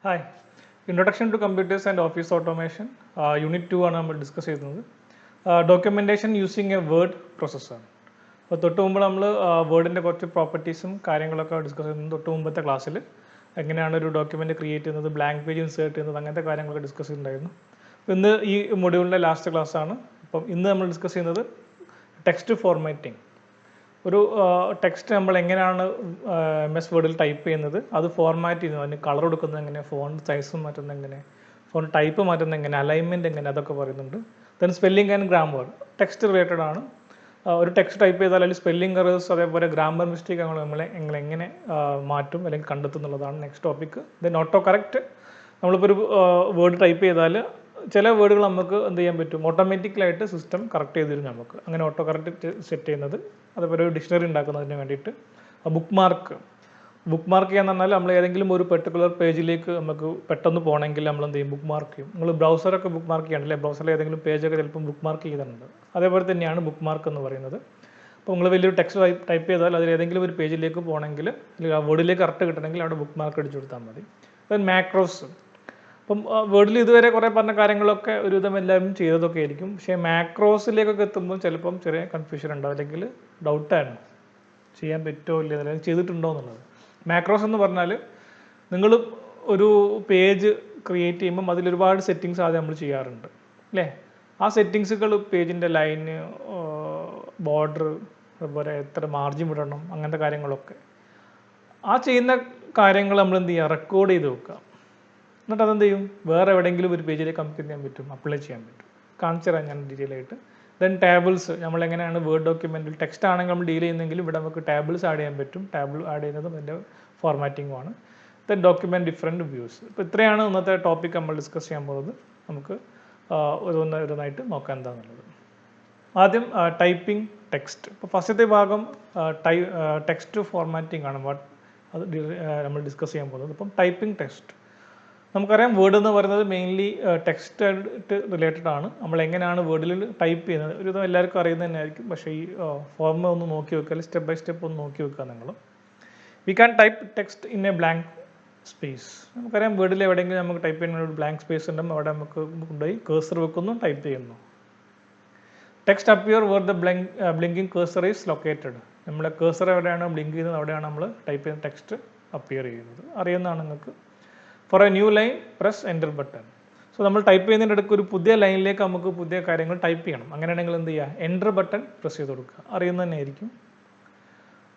Hi, Introduction to Computers and Office Automation, Unit 2 ആണ് നമ്മൾ discuss ചെയ്യുന്നത്. ഡോക്യുമെൻറ്റേഷൻ യൂസിങ് എ വേർഡ് പ്രോസസ്സാണ്. അപ്പോൾ തൊട്ട് മുമ്പ് നമ്മൾ വേർഡിൻ്റെ കുറച്ച് പ്രോപ്പർട്ടീസും കാര്യങ്ങളൊക്കെ ഡിസ്കസ് ചെയ്യുന്നത് തൊട്ട് മുമ്പത്തെ ക്ലാസ്സിൽ എങ്ങനെയാണ് ഒരു ഡോക്യുമെൻറ്റ് ക്രിയേറ്റ് ചെയ്യുന്നത്, ബ്ലാങ്ക് പേജ് ഇൻസേർട്ട് ചെയ്യുന്നത്, അങ്ങനത്തെ കാര്യങ്ങളൊക്കെ ഡിസ്കസ് ചെയ്തിട്ടുണ്ടായിരുന്നു. ഇന്ന് ഈ മൊഡ്യൂളിൻ്റെ ലാസ്റ്റ് ക്ലാസ്സാണ്. അപ്പം ഇന്ന് നമ്മൾ ഡിസ്കസ് ചെയ്യുന്നത് ടെക്സ്റ്റ് ഫോർമാറ്റിംഗ്. ഒരു ടെക്സ്റ്റ് നമ്മൾ എങ്ങനെയാണ് MS വേർഡിൽ ടൈപ്പ് ചെയ്യുന്നത്, അത് ഫോർമാറ്റ് ചെയ്യുന്നത്, അതിന് കളർ കൊടുക്കുന്നത് എങ്ങനെ, ഫോണ്ട് സൈസ് മാറ്റുന്നത് എങ്ങനെ, ഫോണ്ട് ടൈപ്പ് മാറ്റുന്നത് എങ്ങനെ, അലൈൻമെൻറ്റ് എങ്ങനെ, അതൊക്കെ പറയുന്നുണ്ട്. Then spelling and grammar text related ആണ്. ഒരു ടെക്സ്റ്റ് ടൈപ്പ് ചെയ്താൽ അതിൽ സ്പെല്ലിംഗ് എറേഴ്സ് അതേപോലെ ഗ്രാമർ മിസ്റ്റേക്ക് നമ്മളെ എങ്ങനെ മാറ്റും അല്ലെങ്കിൽ കണ്ടെത്തും എന്നുള്ളതാണ് next topic. Then auto correct. നമ്മളിപ്പോൾ ഒരു വേർഡ് ടൈപ്പ് ചെയ്താൽ ചില വേർഡുകൾ നമുക്ക് എന്ത് ചെയ്യാൻ പറ്റും, ഓട്ടോമാറ്റിക്കലായിട്ട് സിസ്റ്റം കറക്റ്റ് ചെയ്ത് തരും നമുക്ക്. അങ്ങനെ ഓട്ടോ കറക്റ്റ് സെറ്റ് ചെയ്യുന്നത്, അതേപോലെ ഒരു ഡിക്ഷണറി ഉണ്ടാക്കുന്നതിന് വേണ്ടിയിട്ട്. ബുക്ക് മാർക്ക് ചെയ്യാന്ന് പറഞ്ഞാൽ നമ്മൾ ഏതെങ്കിലും ഒരു പെർട്ടിക്കുലർ പേജിലേക്ക് നമുക്ക് പെട്ടെന്ന് പോകണമെങ്കിൽ നമ്മൾ എന്ത് ചെയ്യും, ബുക്ക് മാർക്ക് ചെയ്യും. നിങ്ങൾ ബ്രൗസറൊക്കെ ബുക്ക് മാർക്ക് ചെയ്യണല്ലേ, ബ്രൗസറിൽ ഏതെങ്കിലും പേജൊക്കെ ചിലപ്പോൾ ബുക്ക് മാർക്ക് ചെയ്തിട്ടുണ്ട്. അതേപോലെ തന്നെയാണ് ബുക്ക് മാർക്ക് എന്ന് പറയുന്നത്. അപ്പോൾ നിങ്ങൾ വലിയൊരു ടെക്സ്റ്റ് ടൈപ്പ് ചെയ്താൽ അതിൽ ഏതെങ്കിലും ഒരു പേജിലേക്ക് പോകണമെങ്കിൽ അല്ലെങ്കിൽ ആ വേർഡിലേക്ക് കറക്റ്റ് കിട്ടണമെങ്കിൽ അവിടെ ബുക്ക് മാർക്ക് അടിച്ചു കൊടുത്താൽ മതി. Then macros. അപ്പം വേർഡിൽ ഇതുവരെ കുറേ പറഞ്ഞ കാര്യങ്ങളൊക്കെ ഒരുവിധം എല്ലാവരും ചെയ്തതൊക്കെ ആയിരിക്കും. പക്ഷേ മാക്രോസിലേക്കൊക്കെ എത്തുമ്പോൾ ചിലപ്പം ചെറിയ കൺഫ്യൂഷൻ ഉണ്ടാവും, അല്ലെങ്കിൽ ഡൗട്ടാണ് ചെയ്യാൻ പറ്റുമോ ഇല്ല അല്ലെങ്കിൽ ചെയ്തിട്ടുണ്ടോ എന്നുള്ളത്. മാക്രോസ് എന്ന് പറഞ്ഞാൽ നിങ്ങൾ ഒരു പേജ് ക്രിയേറ്റ് ചെയ്യുമ്പം അതിലൊരുപാട് സെറ്റിങ്സ് ആദ്യം നമ്മൾ ചെയ്യാറുണ്ട് അല്ലേ. ആ സെറ്റിങ്സുകൾ പേജിൻ്റെ ലൈന്, ബോർഡർ, അതുപോലെ എത്ര മാർജിൻ വിടണം, അങ്ങനത്തെ കാര്യങ്ങളൊക്കെ ആ ചെയ്യുന്ന കാര്യങ്ങൾ നമ്മൾ എന്ത് ചെയ്യുക, റെക്കോർഡ് ചെയ്ത് വെക്കുക. എന്നിട്ട് അതെന്ത് ചെയ്യും, വേറെ എവിടെയെങ്കിലും ഒരു പേജിലേക്ക് നമുക്ക് എന്ത് ചെയ്യാൻ പറ്റും, അപ്ലൈ ചെയ്യാൻ പറ്റും. കാണിച്ചു തരാം ഞാൻ ഡീറ്റെയിൽ ആയിട്ട്. Then tables. നമ്മൾ എങ്ങനെയാണ് വേർഡ് ഡോക്യുമെൻറ്റിൽ ടെക്സ്റ്റ് ആണെങ്കിൽ നമ്മൾ ഡീൽ ചെയ്യുന്നെങ്കിൽ ഇവിടെ നമുക്ക് ടേബിൾസ് ആഡ് ചെയ്യാൻ പറ്റും. ടേബിൾ ആഡ് ചെയ്യുന്നതും അതിൻ്റെ ഫോർമാറ്റിങ്ങുമാണ്. Then document different views. ഇപ്പോൾ ഇത്രയാണ് ഇന്നത്തെ ടോപ്പിക് നമ്മൾ ഡിസ്കസ് ചെയ്യാൻ പോകുന്നത്. നമുക്ക് ഓരോന്നായിട്ട് നോക്കാൻ എന്താണെന്നുള്ളത്. ആദ്യം ടൈപ്പിംഗ് ടെക്സ്റ്റ്. ഇപ്പോൾ ഫസ്റ്റത്തെ ഭാഗം ടെക്സ്റ്റ് ഫോർമാറ്റിംഗ് ആണ്. അത് നമ്മൾ ഡിസ്കസ് ചെയ്യാൻ പോകുന്നത്. ഇപ്പം ടൈപ്പിംഗ് ടെക്സ്റ്റ്. നമുക്കറിയാം വേർഡ് എന്ന് പറയുന്നത് മെയിൻലി ടെക്സ്റ്റ് ആയിട്ട് റിലേറ്റഡ് ആണ്. നമ്മൾ എങ്ങനെയാണ് വേർഡിൽ ടൈപ്പ് ചെയ്യുന്നത് ഒരുവിധം എല്ലാവർക്കും അറിയുന്നത് തന്നെ ആയിരിക്കും. പക്ഷേ ഈ ഫോർമ ഒന്ന് നോക്കി വെക്കുക, സ്റ്റെപ്പ് ബൈ സ്റ്റെപ്പ് ഒന്ന് നോക്കി വെക്കുക നിങ്ങൾ. We can type text in A blank space. നമുക്കറിയാം വേർഡിൽ എവിടെയെങ്കിലും നമുക്ക് ടൈപ്പ് ചെയ്യുന്ന ഒരു ബ്ലാങ്ക് സ്പേസ് ഉണ്ടെങ്കിൽ അവിടെ നമുക്ക് കൊണ്ടുപോയി കേഴ്സർ വെക്കുന്നു, ടൈപ്പ് ചെയ്യുന്നു. Text appear where the blinking cursor is located. നമ്മളെ കേഴ്സർ എവിടെയാണ് ബ്ലിങ്ക് ചെയ്യുന്നത് അവിടെയാണ് നമ്മൾ ടൈപ്പ് ചെയ്യുന്ന ടെക്സ്റ്റ് അപ്പിയർ ചെയ്യുന്നത്. അറിയുന്നതാണ് നിങ്ങൾക്ക്. For a new line press enter button. So നമ്മൾ ടൈപ്പ് ചെയ്യുന്നതിൻ്റെ ഇടയ്ക്ക് ഒരു പുതിയ ലൈനിലേക്ക് നമുക്ക് പുതിയ കാര്യങ്ങൾ ടൈപ്പ് ചെയ്യണം. അങ്ങനെയാണെങ്കിൽ എന്ത് ചെയ്യുക, എൻ്റർ ബട്ടൺ പ്രസ് ചെയ്ത് കൊടുക്കുക. അറിയുന്നത് തന്നെ ആയിരിക്കും.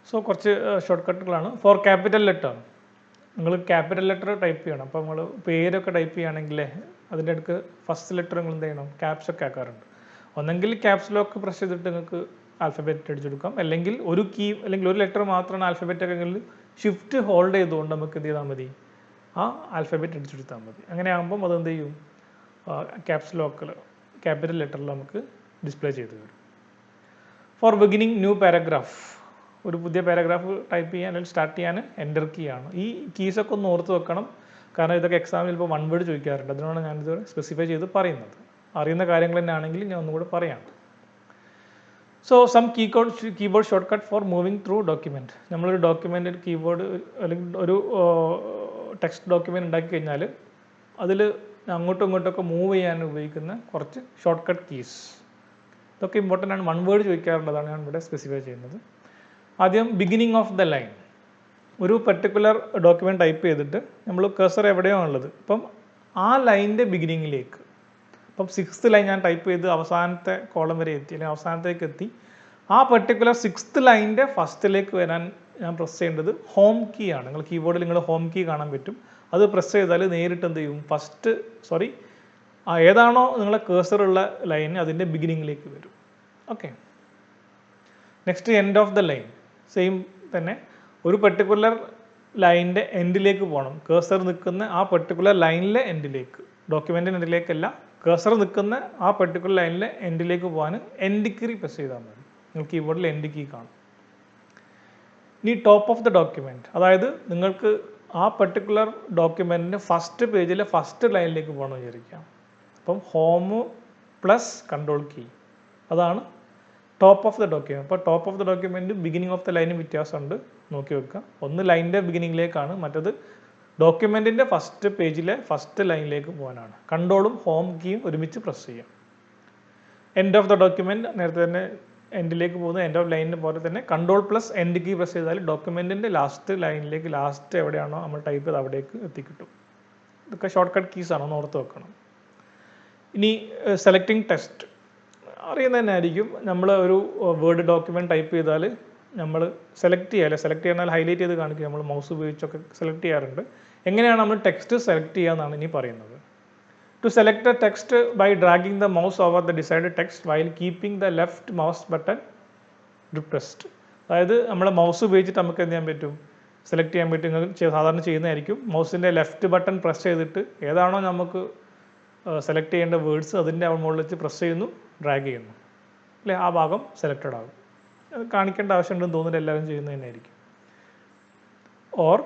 സോ കുറച്ച് ഷോർട്ട് കട്ടുകളാണ്. ഫോർ ക്യാപിറ്റൽ ലെറ്റർ, നിങ്ങൾ ക്യാപിറ്റൽ ലെറ്റർ ടൈപ്പ് ചെയ്യണം. അപ്പോൾ നമ്മൾ പേരൊക്കെ ടൈപ്പ് ചെയ്യുകയാണെങ്കിൽ അതിൻ്റെ ഇടയ്ക്ക് ഫസ്റ്റ് ലെറ്റർ നിങ്ങൾ എന്ത് ചെയ്യണം, ക്യാപ്സൊക്കെ ആക്കാറുണ്ട്. ഒന്നെങ്കിൽ ക്യാപ്സ് ലോക്ക് പ്രസ് ചെയ്തിട്ട് നിങ്ങൾക്ക് ആൽഫബറ്റ് അടിച്ചെടുക്കാം, അല്ലെങ്കിൽ ഒരു കീ അല്ലെങ്കിൽ ഒരു ലെറ്റർ മാത്രമാണ് ആൽഫബറ്റ് ഒക്കെ എങ്കിൽ ഷിഫ്റ്റ് ഹോൾഡ് ചെയ്തുകൊണ്ട് നമുക്ക് എന്ത് ചെയ്താൽ മതി, ആ ആൽഫബറ്റ് അടിച്ചെടുത്താൽ മതി. അങ്ങനെ ആകുമ്പം അതെന്ത് ചെയ്യും, ക്യാപ്സ് ലോക്കിൽ ക്യാപിറ്റൽ ലെറ്ററിൽ നമുക്ക് ഡിസ്പ്ലേ ചെയ്ത് വരും. ഫോർ ബിഗിനിങ് ന്യൂ പാരഗ്രാഫ്, ഒരു പുതിയ പാരഗ്രാഫ് ടൈപ്പ് ചെയ്യാൻ അല്ലെങ്കിൽ സ്റ്റാർട്ട് ചെയ്യാൻ എൻ്റർ കീ ആണ്. ഈ കീസൊക്കെ ഒന്ന് ഓർത്ത് വെക്കണം, കാരണം ഇതൊക്കെ എക്സാമിൽ ചിലപ്പോൾ വൺ വേർഡ് ചോദിക്കാറുണ്ട്. അതിനാണ് ഞാനിത് സ്പെസിഫൈ ചെയ്ത് പറയുന്നത്. അറിയുന്ന കാര്യങ്ങൾ തന്നെ ആണെങ്കിൽ ഞാൻ ഒന്നുകൂടെ പറയാം. So some keyboard shortcut for moving through document. നമ്മളൊരു ഡോക്യുമെൻ്റ് കീബോർഡ് അല്ലെങ്കിൽ ഒരു ടെക്സ്റ്റ് ഡോക്യുമെൻ്റ് ഉണ്ടാക്കി കഴിഞ്ഞാൽ അതിൽ അങ്ങോട്ടും ഇങ്ങോട്ടൊക്കെ മൂവ് ചെയ്യാൻ ഉപയോഗിക്കുന്ന കുറച്ച് ഷോർട്ട് കട്ട് കീസ്, ഇതൊക്കെ ഇമ്പോർട്ടൻ്റ് ആണ്. വൺ വേർഡ് ചോദിക്കാറുള്ളതാണ് ഞാൻ ഇവിടെ സ്പെസിഫൈ ചെയ്യുന്നത്. ആദ്യം ബിഗിനിങ് ഓഫ് ദ ലൈൻ. ഒരു പെർട്ടിക്കുലർ ഡോക്യുമെൻ്റ് ടൈപ്പ് ചെയ്തിട്ട് നമ്മൾ കഴ്സർ എവിടെയോ ഉള്ളത്, ഇപ്പം ആ ലൈനിൻ്റെ ബിഗിനിങ്ങിലേക്ക്, ഇപ്പം 6th ലൈൻ ഞാൻ ടൈപ്പ് ചെയ്ത് അവസാനത്തെ കോളം വരെ എത്തി അല്ലെങ്കിൽ അവസാനത്തേക്ക് എത്തി. ആ പെർട്ടിക്കുലർ 6th ലൈനിൻ്റെ ഫസ്റ്റിലേക്ക് വരാൻ ഞാൻ പ്രസ് ചെയ്യേണ്ടത് ഹോം കീ ആണ്. നിങ്ങൾ കീബോർഡിൽ നിങ്ങൾ ഹോം കീ കാണാൻ പറ്റും. അത് പ്രസ് ചെയ്താൽ നേരിട്ട് എന്ത് ചെയ്യും, ഏതാണോ നിങ്ങളെ കേഴ്സറുള്ള ലൈൻ അതിൻ്റെ ബിഗിനിങ്ങിലേക്ക് വരും. Okay. Next end of the line. Same തന്നെ, ഒരു പെർട്ടിക്കുലർ ലൈനിൻ്റെ എൻഡിലേക്ക് പോകണം. കേഴ്സർ നിൽക്കുന്ന ആ പെർട്ടിക്കുലർ ലൈനിലെ എൻഡിലേക്ക്, ഡോക്യുമെൻറ്റിൻ്റെ എൻഡിലേക്കല്ല, കേഴ്സർ നിൽക്കുന്ന ആ പെർട്ടിക്കുലർ ലൈനിലെ എൻഡിലേക്ക് പോകാൻ എൻഡ് കീ പ്രസ് ചെയ്താൽ മതി. നിങ്ങൾ കീബോർഡിൽ എൻഡ് കീ കാണും. ഇനി ടോപ്പ് ഓഫ് ദ ഡോക്യുമെൻറ്റ്, അതായത് നിങ്ങൾക്ക് ആ പെർട്ടിക്കുലർ ഡോക്യുമെൻറ്റിൻ്റെ ഫസ്റ്റ് പേജിലെ ഫസ്റ്റ് ലൈനിലേക്ക് പോകണം വിചാരിക്കാം. അപ്പം ഹോം പ്ലസ് കൺട്രോൾ കീ, അതാണ് ടോപ്പ് ഓഫ് ദ ഡോക്യുമെൻറ്റ്. അപ്പോൾ top of the document beginning of the ലൈനും വ്യത്യാസമുണ്ട്, നോക്കി വെക്കുക. ഒന്ന് ലൈനിൻ്റെ ബിഗിനിങ്ങിലേക്കാണ്, മറ്റത് ഡോക്യുമെൻറ്റിൻ്റെ ഫസ്റ്റ് പേജിലെ ഫസ്റ്റ് ലൈനിലേക്ക് പോകാനാണ്. കൺട്രോളും ഹോം കീയും ഒരുമിച്ച് പ്രസ് ചെയ്യാം. എൻഡ് ഓഫ് ദ ഡോക്യുമെൻറ്റ് നേരത്തെ തന്നെ എൻഡിലേക്ക് പോകുന്ന എൻഡ് ഓഫ് ലൈനിന് പോലെ തന്നെ control plus end key press ചെയ്താൽ ഡോക്യുമെൻറ്റിൻ്റെ ലാസ്റ്റ് ലൈനിലേക്ക് ലാസ്റ്റ് എവിടെയാണോ നമ്മൾ ടൈപ്പ് ചെയ്ത് അവിടേക്ക് എത്തിക്കിട്ടും. ഇതൊക്കെ ഷോർട്ട് കട്ട് കീസാണ്, ഒന്ന് ഓർത്ത് വെക്കണം. ഇനി സെലക്ടിങ് ടെക്സ്റ്റ് അറിയുന്നത് തന്നെ ആയിരിക്കും. നമ്മൾ ഒരു വേർഡ് ഡോക്യുമെൻറ്റ് ടൈപ്പ് ചെയ്താൽ നമ്മൾ സെലക്ട് ചെയ്യുക, സെലക്ട് ചെയ്യാൻ ഹൈലൈറ്റ് ചെയ്ത് കാണിക്കുക. നമ്മൾ മൗസ് ഉപയോഗിച്ചൊക്കെ സെലക്ട് ചെയ്യാറുണ്ട്. എങ്ങനെയാണ് നമ്മൾ ടെക്സ്റ്റ് സെലക്ട് ചെയ്യുക എന്നാണ് ഇനി പറയുന്നത്. To select the text by dragging the mouse over the desired text while keeping the left mouse button depressed. അതായത് നമ്മളെ മൗസ് ഉപയോഗിച്ചിട്ട് നമുക്ക് എന്ത് ചെയ്യാൻ പറ്റും, സെലക്ട് ചെയ്യാൻ പറ്റും. നിങ്ങൾ സാധാരണ ചെയ്യുന്നതായിരിക്കും. മൗസിൻ്റെ ലെഫ്റ്റ് ബട്ടൺ പ്രസ് ചെയ്തിട്ട് ഏതാണോ നമുക്ക് സെലക്ട് ചെയ്യേണ്ട വേർഡ്സ് അതിൻ്റെ മുകളിൽ വെച്ച് പ്രസ് ചെയ്യുന്നു, ഡ്രാഗ് ചെയ്യുന്നു, അല്ലേ? ആ ഭാഗം സെലക്റ്റഡ് ആകും. അത് കാണിക്കേണ്ട ആവശ്യമുണ്ടെന്ന് തോന്നുന്നില്ല, എല്ലാവരും ചെയ്യുന്നത് തന്നെയായിരിക്കും. Or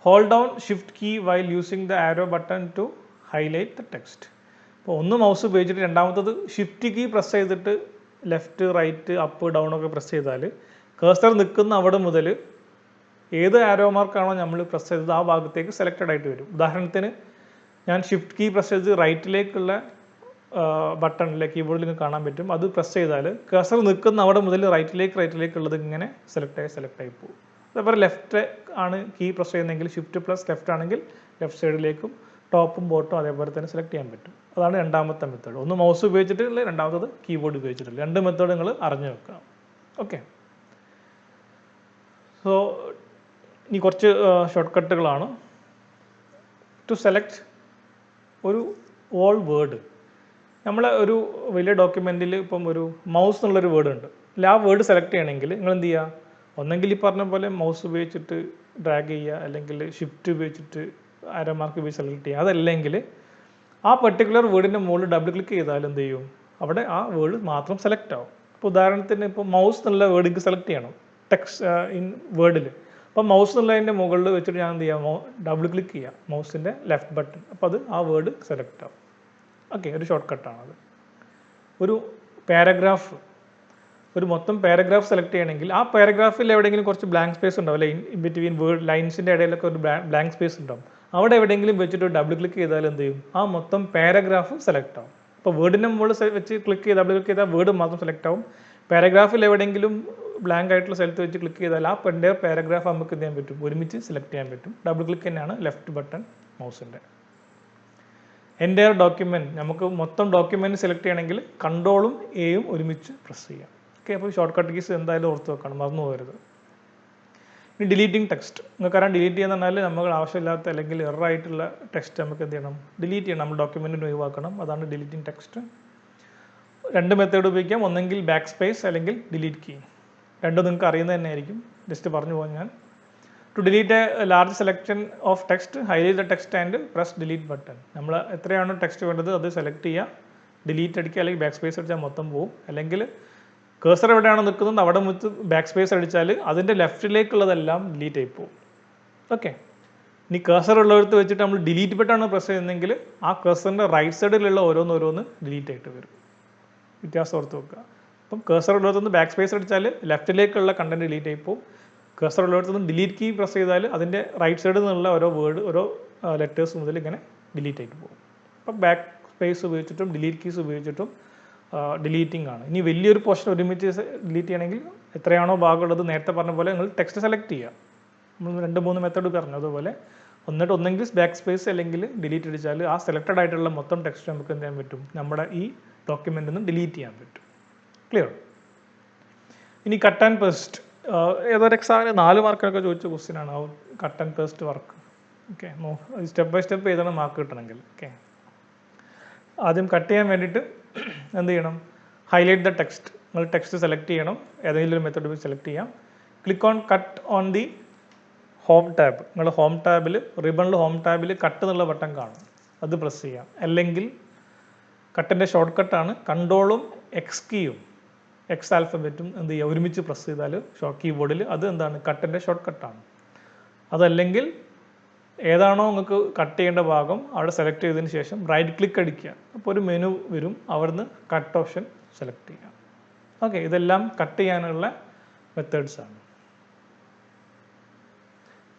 hold down shift key while using the arrow button to highlight the text. ഇപ്പോൾ ഒന്ന് മൗസ് ഉപയോഗിച്ചിട്ട് രണ്ടാമത്തത് ഷിഫ്റ്റ് കീ പ്രസ് ചെയ്തിട്ട് ലെഫ്റ്റ് റൈറ്റ് അപ്പ് ഡൗൺ ഒക്കെ പ്രസ് ചെയ്താൽ കേഴ്സർ നിൽക്കുന്ന അവിടെ മുതൽ ഏത് ആരോ മാർക്കാണോ നമ്മൾ പ്രസ് ചെയ്തത് ആ ഭാഗത്തേക്ക് സെലക്റ്റഡ് ആയിട്ട് വരും. ഉദാഹരണത്തിന് ഞാൻ ഷിഫ്റ്റ് കീ പ്രസ് ചെയ്ത് റൈറ്റിലേക്കുള്ള ബട്ടണിലെ കീബോർഡിൽ നിങ്ങൾക്ക് കാണാൻ പറ്റും. അത് പ്രസ് ചെയ്താൽ കേഴ്സർ നിൽക്കുന്ന അവിടെ മുതൽ റൈറ്റിലേക്കുള്ളത് ഇങ്ങനെ സെലക്ട് ആയി പോകും. അതേപോലെ ലെഫ്റ്റ് ആണ് കീ പ്രസ് ചെയ്യുന്നതെങ്കിൽ ഷിഫ്റ്റ് പ്ലസ് ലെഫ്റ്റ് ആണെങ്കിൽ ലെഫ്റ്റ് സൈഡിലേക്കും ടോപ്പും ബോട്ടും അതേപോലെ തന്നെ സെലക്ട് ചെയ്യാൻ പറ്റും. അതാണ് രണ്ടാമത്തെ മെത്തേഡ്. ഒന്ന് മൗസ് ഉപയോഗിച്ചിട്ടുള്ള, രണ്ടാമത്തത് കീബോർഡ് ഉപയോഗിച്ചിട്ടുള്ള. രണ്ട് മെത്തേഡ് നിങ്ങൾ അറിഞ്ഞു വെക്കണം. ഓക്കെ, സോ ഇനി കുറച്ച് ഷോർട്ട് കട്ടുകളാണ്. ടു സെലക്ട് ഒരു ഓൾ വേർഡ്, നമ്മളെ ഒരു വലിയ ഡോക്യുമെൻറ്റിൽ ഇപ്പം ഒരു മൗസ് എന്നുള്ളൊരു വേർഡ് ഉണ്ട്. ആ വേർഡ് സെലക്ട് ചെയ്യണമെങ്കിൽ നിങ്ങൾ എന്ത് ചെയ്യുക, ഒന്നെങ്കിൽ ഈ പറഞ്ഞ പോലെ മൗസ് ഉപയോഗിച്ചിട്ട് ഡ്രാഗ് ചെയ്യുക, അല്ലെങ്കിൽ ഷിഫ്റ്റ് ഉപയോഗിച്ചിട്ട് ആരോ മാർക്ക് ഉപയോഗിച്ച് സെലക്ട് ചെയ്യുക. അതല്ലെങ്കിൽ ആ പെർട്ടിക്കുലർ വേർഡിൻ്റെ മുകളിൽ ഡബിൾ ക്ലിക്ക് ചെയ്താൽ എന്ത് ചെയ്യും, അവിടെ ആ വേർഡ് മാത്രം സെലക്ട് ആവും. അപ്പോൾ ഉദാഹരണത്തിന് ഇപ്പോൾ മൗസ് എന്നുള്ള വേർഡ് എനിക്ക് സെലക്ട് ചെയ്യണം ടെക്സ്റ്റ് ഇൻ വേർഡിൽ. അപ്പോൾ മൗസ് എന്നുള്ളതിൻ്റെ മുകളിൽ വെച്ചിട്ട് ഞാൻ എന്ത് ചെയ്യാം, ഡബിൾ ക്ലിക്ക് ചെയ്യാം മൗസിൻ്റെ ലെഫ്റ്റ് ബട്ടൺ. അപ്പോൾ അത് ആ വേർഡ് സെലക്ട് ആവും. ഓക്കെ, ഒരു ഷോർട്ട് കട്ടാണത്. ഒരു പാരഗ്രാഫ്, ഒരു മൊത്തം പാരഗ്രാഫ് സെലക്ട് ചെയ്യണമെങ്കിൽ ആ പാരഗ്രാഫിൽ എവിടെയെങ്കിലും കുറച്ച് ബ്ലാങ്ക് സ്പേസ് ഉണ്ടാവും, അല്ലെ? ഇൻ ബിറ്റ്വീൻ വേർഡ് ലൈൻസിൻ്റെ ഇടയിലൊക്കെ ഒരു ബ്ലാങ്ക് സ്പേസ് ഉണ്ടാവും. അവിടെ എവിടെയെങ്കിലും വെച്ചിട്ട് ഡബിൾ ക്ലിക്ക് ചെയ്താൽ എന്ത് ചെയ്യും, ആ മൊത്തം പാരഗ്രാഫ് സെലക്ട് ആവും. അപ്പോൾ വേർഡിൻ്റെ മുകളിൽ വെച്ച് ഡബിൾ ക്ലിക്ക് ചെയ്താൽ വേർഡ് മാത്രം സെലക്ട് ആവും. പാരഗ്രാഫിൽ എവിടെയെങ്കിലും ബ്ലാങ്ക് ആയിട്ടുള്ള സ്ഥലത്ത് വെച്ച് ക്ലിക്ക് ചെയ്താൽ ആ പാരഗ്രാഫ് നമുക്ക് എന്ത് ചെയ്യാൻ പറ്റും, ഒരുമിച്ച് സെലക്ട് ചെയ്യാൻ പറ്റും. ഡബിൾ ക്ലിക്ക് തന്നെയാണ് ലെഫ്റ്റ് ബട്ടൺ മൗസിൻ്റെ. എൻ്റയർ ഡോക്യുമെൻറ്റ്, നമുക്ക് മൊത്തം ഡോക്യുമെൻറ്റ് സെലക്ട് ചെയ്യണമെങ്കിൽ കൺട്രോളും എയും ഒരുമിച്ച് പ്രസ് ചെയ്യാം. ഓക്കെ, അപ്പോൾ ഷോർട്ട് കട്ട് കീസ് എന്തായാലും ഓർത്ത് വെക്കണം, മറന്നു പോകരുത്. ഇനി ഡിലീറ്റിംഗ് ടെക്സ്റ്റ്, നിങ്ങൾക്കറിയാം ഡിലീറ്റ് ചെയ്യുന്ന പറഞ്ഞാൽ നമ്മൾ ആവശ്യമില്ലാത്ത അല്ലെങ്കിൽ എററായിട്ടുള്ള ടെക്സ്റ്റ് നമുക്ക് എന്ത് ചെയ്യണം, ഡിലീറ്റ് ചെയ്യണം. നമ്മൾ ഡോക്യുമെൻറ്റിന് ഒഴിവാക്കണം. അതാണ് ഡിലീറ്റിംഗ് ടെക്സ്റ്റ്. രണ്ട് മെത്തേഡ് ഉപയോഗിക്കാം, ഒന്നെങ്കിൽ ബാക്ക് സ്പേസ് അല്ലെങ്കിൽ ഡിലീറ്റ് കീ. രണ്ടും നിങ്ങൾക്ക് അറിയുന്നത് തന്നെ ആയിരിക്കും, ജസ്റ്റ് പറഞ്ഞു പോകാൻ ഞാൻ. To delete a large selection of text, highlight the text and press delete button. നമ്മൾ എത്രയാണോ ടെക്സ്റ്റ് വേണ്ടത് അത് സെലക്ട് ചെയ്യുക, ഡിലീറ്റ് അടിക്കുക, അല്ലെങ്കിൽ ബാക്ക് സ്പേസ് അടിച്ചാൽ മൊത്തം പോകും. അല്ലെങ്കിൽ കേഴ്സർ എവിടെയാണോ നിൽക്കുന്നത് അവിടെ മുത്ത് ബാക്ക് സ്പേസ് അടിച്ചാൽ അതിൻ്റെ ലെഫ്റ്റിലേക്കുള്ളതെല്ലാം ഡിലീറ്റ് ആയി പോകും. ഓക്കെ, ഇനി കേഴ്സർ ഉള്ളിടത്ത് വെച്ചിട്ട് നമ്മൾ ഡിലീറ്റ് ബട്ടൺ പ്രസ് ചെയ്യുന്നെങ്കിൽ ആ കേഴ്സറിൻ്റെ റൈറ്റ് സൈഡിലുള്ള ഓരോന്ന് ഡിലീറ്റ് ആയിട്ട് വരും. വ്യത്യാസം ഓർത്ത് വെക്കുക. അപ്പം കേഴ്സർ ഉള്ളിടത്തുനിന്ന് ബാക്ക് സ്പേസ് അടിച്ചാൽ ലെഫ്റ്റിലേക്കുള്ള കണ്ടന്റ് ഡിലീറ്റ് ആയി പോകും. കേഴ്സർ ഉള്ളിടത്തുനിന്ന് ഡിലീറ്റ് കീ പ്രസ് ചെയ്താൽ അതിൻ്റെ റൈറ്റ് സൈഡിൽ നിന്നുള്ള ഓരോ വേർഡ്, ഓരോ ലെറ്റേഴ്സ് മുതൽ ഇങ്ങനെ ഡിലീറ്റ് ആയിട്ട് പോകും. അപ്പം ബാക്ക് സ്പേസ് ഉപയോഗിച്ചിട്ടും ഡിലീറ്റ് കീസ് ഉപയോഗിച്ചിട്ടും ഡിലീറ്റിംഗ് ആണ്. ഇനി വലിയൊരു പോർഷൻ ഒരുമിച്ച് ഡിലീറ്റ് ചെയ്യണമെങ്കിൽ എത്രയാണോ ഭാഗമുള്ളത് നേരത്തെ പറഞ്ഞ പോലെ നിങ്ങൾ ടെക്സ്റ്റ് സെലക്ട് ചെയ്യുക. നമ്മൾ 2-3 മെത്തേഡ് പറഞ്ഞു അതുപോലെ. എന്നിട്ട് ഒന്നെങ്കിൽ ബാക്ക് സ്പേസ് അല്ലെങ്കിൽ ഡിലീറ്റ് അടിച്ചാൽ ആ സെലക്റ്റഡ് ആയിട്ടുള്ള മൊത്തം ടെക്സ്റ്റ് നമുക്ക് എന്ത് ചെയ്യാൻ പറ്റും, നമ്മുടെ ഈ ഡോക്യുമെൻറ്റിൽ നിന്ന് ഡിലീറ്റ് ചെയ്യാൻ പറ്റും. ക്ലിയർ? ഇനി കട്ട് ആൻഡ് പേസ്റ്റ്, ഏതൊരു എക്സാമിന് 4 മാർക്കൊക്കെ ചോദിച്ച ക്വസ്റ്റ്യനാണ് ആ cut and paste work. Okay, step by step ചെയ്താണ് മാർക്ക് കിട്ടണമെങ്കിൽ. ഓക്കെ, ആദ്യം കട്ട് ചെയ്യാൻ വേണ്ടിയിട്ട് എന്ത് ചെയ്യണം, ഹൈലൈറ്റ് ദ ടെക്സ്റ്റ്. നിങ്ങൾ ടെക്സ്റ്റ് സെലക്ട് ചെയ്യണം, ഏതെങ്കിലും ഒരു മെത്തേഡ് വെച്ച് സെലക്ട് ചെയ്യാം. Click on cut on the home tab. നിങ്ങൾ ഹോം ടാബിൽ, റിബണിൽ ഹോം ടാബിൽ കട്ട് എന്നുള്ള ബട്ടൺ കാണും, അത് പ്രസ് ചെയ്യാം. അല്ലെങ്കിൽ കട്ടിൻ്റെ ഷോർട്ട് കട്ടാണ് കൺട്രോളും എക്സ് കീയും എക്സ് ആൽഫബറ്റും എന്ത് ചെയ്യുക, ഒരുമിച്ച് പ്രസ് ചെയ്താൽ കീബോർഡിൽ അത് എന്താണ്, കട്ടിൻ്റെ ഷോർട്ട് കട്ടാണ്. അതല്ലെങ്കിൽ ഏതാണോ നിങ്ങൾക്ക് കട്ട് ചെയ്യേണ്ട ഭാഗം അവിടെ സെലക്ട് ചെയ്തതിന് ശേഷം റൈറ്റ് ക്ലിക്ക് അടിക്കുക. അപ്പോൾ ഒരു മെനു വരും, അവിടുന്ന് കട്ട് ഓപ്ഷൻ സെലക്ട് ചെയ്യുക. ഓക്കെ, ഇതെല്ലാം കട്ട് ചെയ്യാനുള്ള മെത്തേഡ്സാണ്.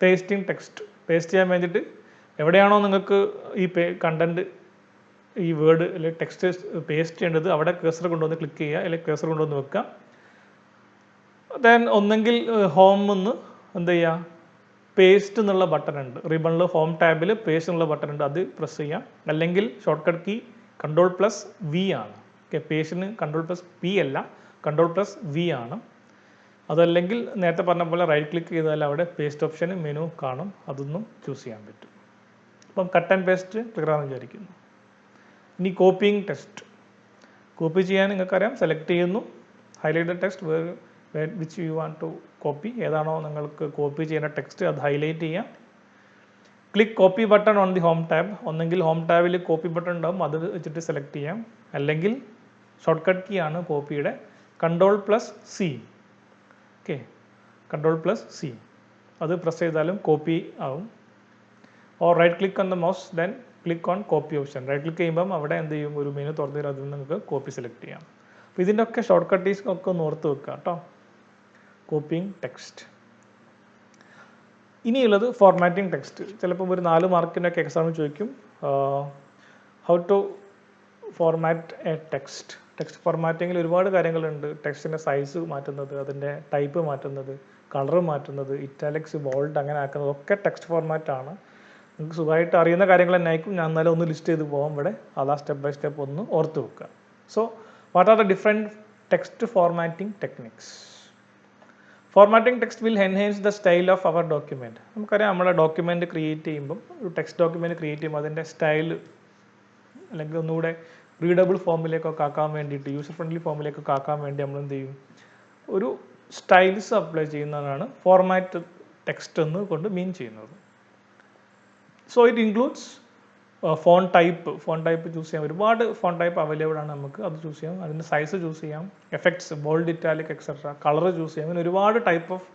Pasting text. പേസ്റ്റ് ചെയ്യാൻ വേണ്ടിയിട്ട് എവിടെയാണോ നിങ്ങൾക്ക് ഈ കണ്ടൻറ്റ് ഈ വേർഡ് അല്ലെങ്കിൽ ടെക്സ്റ്റ് പേസ്റ്റ് ചെയ്യേണ്ടത് അവിടെ കേസർ കൊണ്ടുവന്ന് ക്ലിക്ക് ചെയ്യുക, അല്ലെങ്കിൽ കേസർ കൊണ്ടുവന്ന് വെക്കുക. ദെൻ ഒന്നെങ്കിൽ ഹോം എന്ന് എന്ത് ചെയ്യുക, പേസ്റ്റ് എന്നുള്ള ബട്ടൺ ഉണ്ട് റിബണിൽ, ഹോം ടാബിൽ പേസ്റ്റ് എന്നുള്ള ബട്ടൺ ഉണ്ട്, അത് പ്രസ് ചെയ്യാം. അല്ലെങ്കിൽ ഷോർട്ട് കട്ട് കീ Ctrl+V ആണ്. ഓക്കെ, പേസ്റ്റിന് Ctrl+P അല്ല, Ctrl+V ആണ്. അതല്ലെങ്കിൽ നേരത്തെ പറഞ്ഞ പോലെ റൈറ്റ് ക്ലിക്ക് ചെയ്താൽ അവിടെ പേസ്റ്റ് ഓപ്ഷൻ മെനു കാണും, അതൊന്നും ചൂസ് ചെയ്യാൻ പറ്റും. അപ്പം കട്ട് ആൻഡ് പേസ്റ്റ് ക്ലിയർ ആണെന്ന് വിചാരിക്കുന്നു. ഇനി കോപ്പിയിങ് ടെക്സ്റ്റ്. കോപ്പി ചെയ്യാൻ നിങ്ങൾക്കറിയാം, സെലക്ട് ചെയ്യുന്നു, highlight the text which you want to copy, ഏതാണോ നിങ്ങൾക്ക് കോപ്പി ചെയ്യുന്ന ടെക്സ്റ്റ് അത് ഹൈലൈറ്റ് ചെയ്യാം. Click copy button on the home tab. ഒന്നെങ്കിൽ ഹോം ടാബിൽ കോപ്പി ബട്ടൺ ഉണ്ടാവും, അത് വെച്ചിട്ട് സെലക്ട് ചെയ്യാം. അല്ലെങ്കിൽ ഷോർട്ട് കട്ട് കീ ആണ് കോപ്പിയുടെ Ctrl+C. ഓക്കെ, Ctrl+C, അത് പ്രസ് ചെയ്താലും കോപ്പി ആവും. Or right click on the mouse, then click on copy option. Right click ചെയ്യുമ്പം അവിടെ എന്ത് ചെയ്യും, ഒരു മെനു തുറന്നു തരും, അതിൽ നിന്ന് നിങ്ങൾക്ക് കോപ്പി സെലക്ട് ചെയ്യാം. അപ്പോൾ ഇതിൻ്റെ ഒക്കെ ഷോർട്ട് കട്ടീസ് ഒക്കെ ഒന്ന് ഓർത്ത് വെക്കുക കേട്ടോ. Copying text. ഇനിയുള്ളത് ഫോർമാറ്റിംഗ് ടെക്സ്റ്റ്. ചിലപ്പം ഒരു 4 മാർക്കിനൊക്കെ എക്സാമിന് ചോദിക്കും, how to format a text. Text ഫോർമാറ്റിങ്ങിൽ ഒരുപാട് കാര്യങ്ങളുണ്ട്. ടെക്സ്റ്റിൻ്റെ സൈസ് മാറ്റുന്നത്, അതിൻ്റെ ടൈപ്പ് മാറ്റുന്നത്, കളർ മാറ്റുന്നത്, ഇറ്റാലിക്സ്, ബോൾഡ് അങ്ങനെ ആക്കുന്നത് ഒക്കെ ടെക്സ്റ്റ് ഫോർമാറ്റാണ്. നിങ്ങൾക്ക് സുഖമായിട്ട് അറിയുന്ന കാര്യങ്ങൾ തന്നെ ആയിരിക്കും. ഞാൻ എന്നാലും ഒന്ന് ലിസ്റ്റ് ചെയ്ത് പോകാം ഇവിടെ, അതാ സ്റ്റെപ്പ് ബൈ സ്റ്റെപ്പ് ഒന്ന് ഓർത്ത് വെക്കുക. So what are the different text formatting techniques? Formatting text will enhance the style of our document. നമുക്കറിയാം, നമ്മുടെ ഡോക്യുമെൻറ്റ് ക്രിയേറ്റ് ചെയ്യുമ്പം, ഒരു ടെക്സ്റ്റ് ഡോക്യുമെൻറ്റ് ക്രിയേറ്റ് ചെയ്യുമ്പോൾ അതിൻ്റെ സ്റ്റൈൽ അല്ലെങ്കിൽ ഒന്നുകൂടെ റീഡബിൾ ഫോമിലേക്കൊക്കെ ആക്കാൻ വേണ്ടിയിട്ട്, യൂസർ ഫ്രണ്ട്ലി ഫോമിലേക്കൊക്കെ ആക്കാൻ വേണ്ടി നമ്മൾ എന്ത് ചെയ്യും, ഒരു സ്റ്റൈൽസ് അപ്ലൈ ചെയ്യുന്നതാണ് ഫോർമാറ്റ് ടെക്സ്റ്റ് എന്ന് കൊണ്ട് മീൻ ചെയ്യുന്നത്. So it includes phone type choose ചെയ്യാം. ഒരുപാട് ഫോൺ ടൈപ്പ് അവൈലബിൾ ആണ്, നമുക്ക് അത് ചൂസ് ചെയ്യാം. അതിൻ്റെ സൈസ് ചൂസ് ചെയ്യാം, effects, bold, italic etcetera, colour choose ചെയ്യാം. അങ്ങനെ ഒരുപാട് ടൈപ്പ് ഓഫ്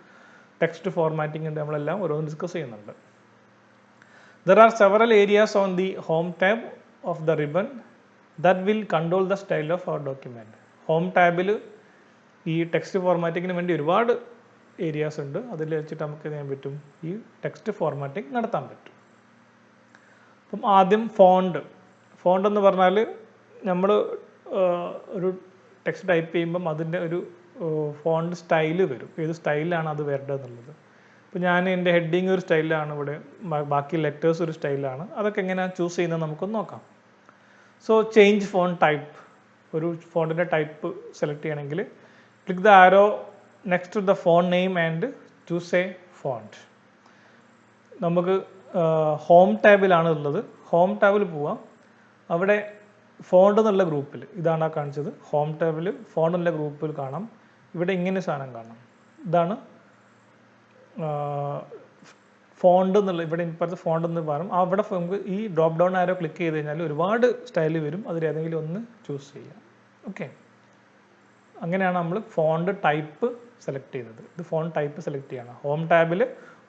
ടെക്സ്റ്റ് ഫോർമാറ്റിംഗ് ഉണ്ട്, നമ്മളെല്ലാം ഓരോന്ന് ഡിസ്കസ് ചെയ്യുന്നുണ്ട്. There are several areas on the home tab of the ribbon that will control the style of our document. Home ടാബിൽ ഈ text ഫോർമാറ്റിങ്ങിന് വേണ്ടി ഒരുപാട് ഏരിയാസ് ഉണ്ട്, അതിൽ വെച്ചിട്ട് നമുക്ക് ചെയ്യാൻ പറ്റും, ഈ ടെക്സ്റ്റ് ഫോർമാറ്റിംഗ് നടത്താൻ പറ്റും. അപ്പം ആദ്യം ഫോണ്ട് എന്ന് പറഞ്ഞാൽ നമ്മൾ ഒരു ടെക്സ്റ്റ് ടൈപ്പ് ചെയ്യുമ്പം അതിൻ്റെ ഒരു ഫോണ്ട് സ്റ്റൈല് വരും, ഏത് സ്റ്റൈലാണ് അത് വരേണ്ടതെന്നുള്ളത്. ഇപ്പോൾ ഞാൻ എൻ്റെ ഹെഡിങ് ഒരു സ്റ്റൈലാണ്, ഇവിടെ ബാക്കി ലെറ്റേഴ്സ് ഒരു സ്റ്റൈലാണ്. അതൊക്കെ എങ്ങനെയാണ് ചൂസ് ചെയ്യുന്നത് നമുക്കൊന്ന് നോക്കാം. സോ ചേഞ്ച് ഫോൺ ടൈപ്പ്, ഒരു ഫോണ്ടിൻ്റെ ടൈപ്പ് സെലക്ട് ചെയ്യണമെങ്കിൽ click the arrow next to the font name and choose a font. നമുക്ക് ഹോം ടാബിലാണ് ഉള്ളത്. ഹോം ടാബിൽ പോവാം, അവിടെ ഫോണ്ട് എന്നുള്ള ഗ്രൂപ്പിൽ, ഇതാണ് കാണിച്ചത്, ഹോം ടാബിൽ ഫോണ്ട് എന്നുള്ള ഗ്രൂപ്പിൽ കാണാം. ഇവിടെ ഇങ്ങനെ സാധനം കാണാം, ഇതാണ് ഫോണ്ട് എന്നുള്ള, ഇവിടെ ഇപ്പോഴത്തെ ഫോണ്ട് എന്ന് പറയും. അവിടെ നമുക്ക് ഈ ഡ്രോപ്പ് ഡൗൺ ആരോ ക്ലിക്ക് ചെയ്ത് കഴിഞ്ഞാൽ ഒരുപാട് സ്റ്റൈൽ വരും, അതിലേതെങ്കിലും ഒന്ന് ചൂസ് ചെയ്യാം. ഓക്കെ, അങ്ങനെയാണ് നമ്മൾ ഫോണ്ട് ടൈപ്പ് സെലക്ട് ചെയ്യുന്നത്. ഇത് ഫോണ്ട് ടൈപ്പ് സെലക്ട് ചെയ്യണം. ഹോം ടാബിൽ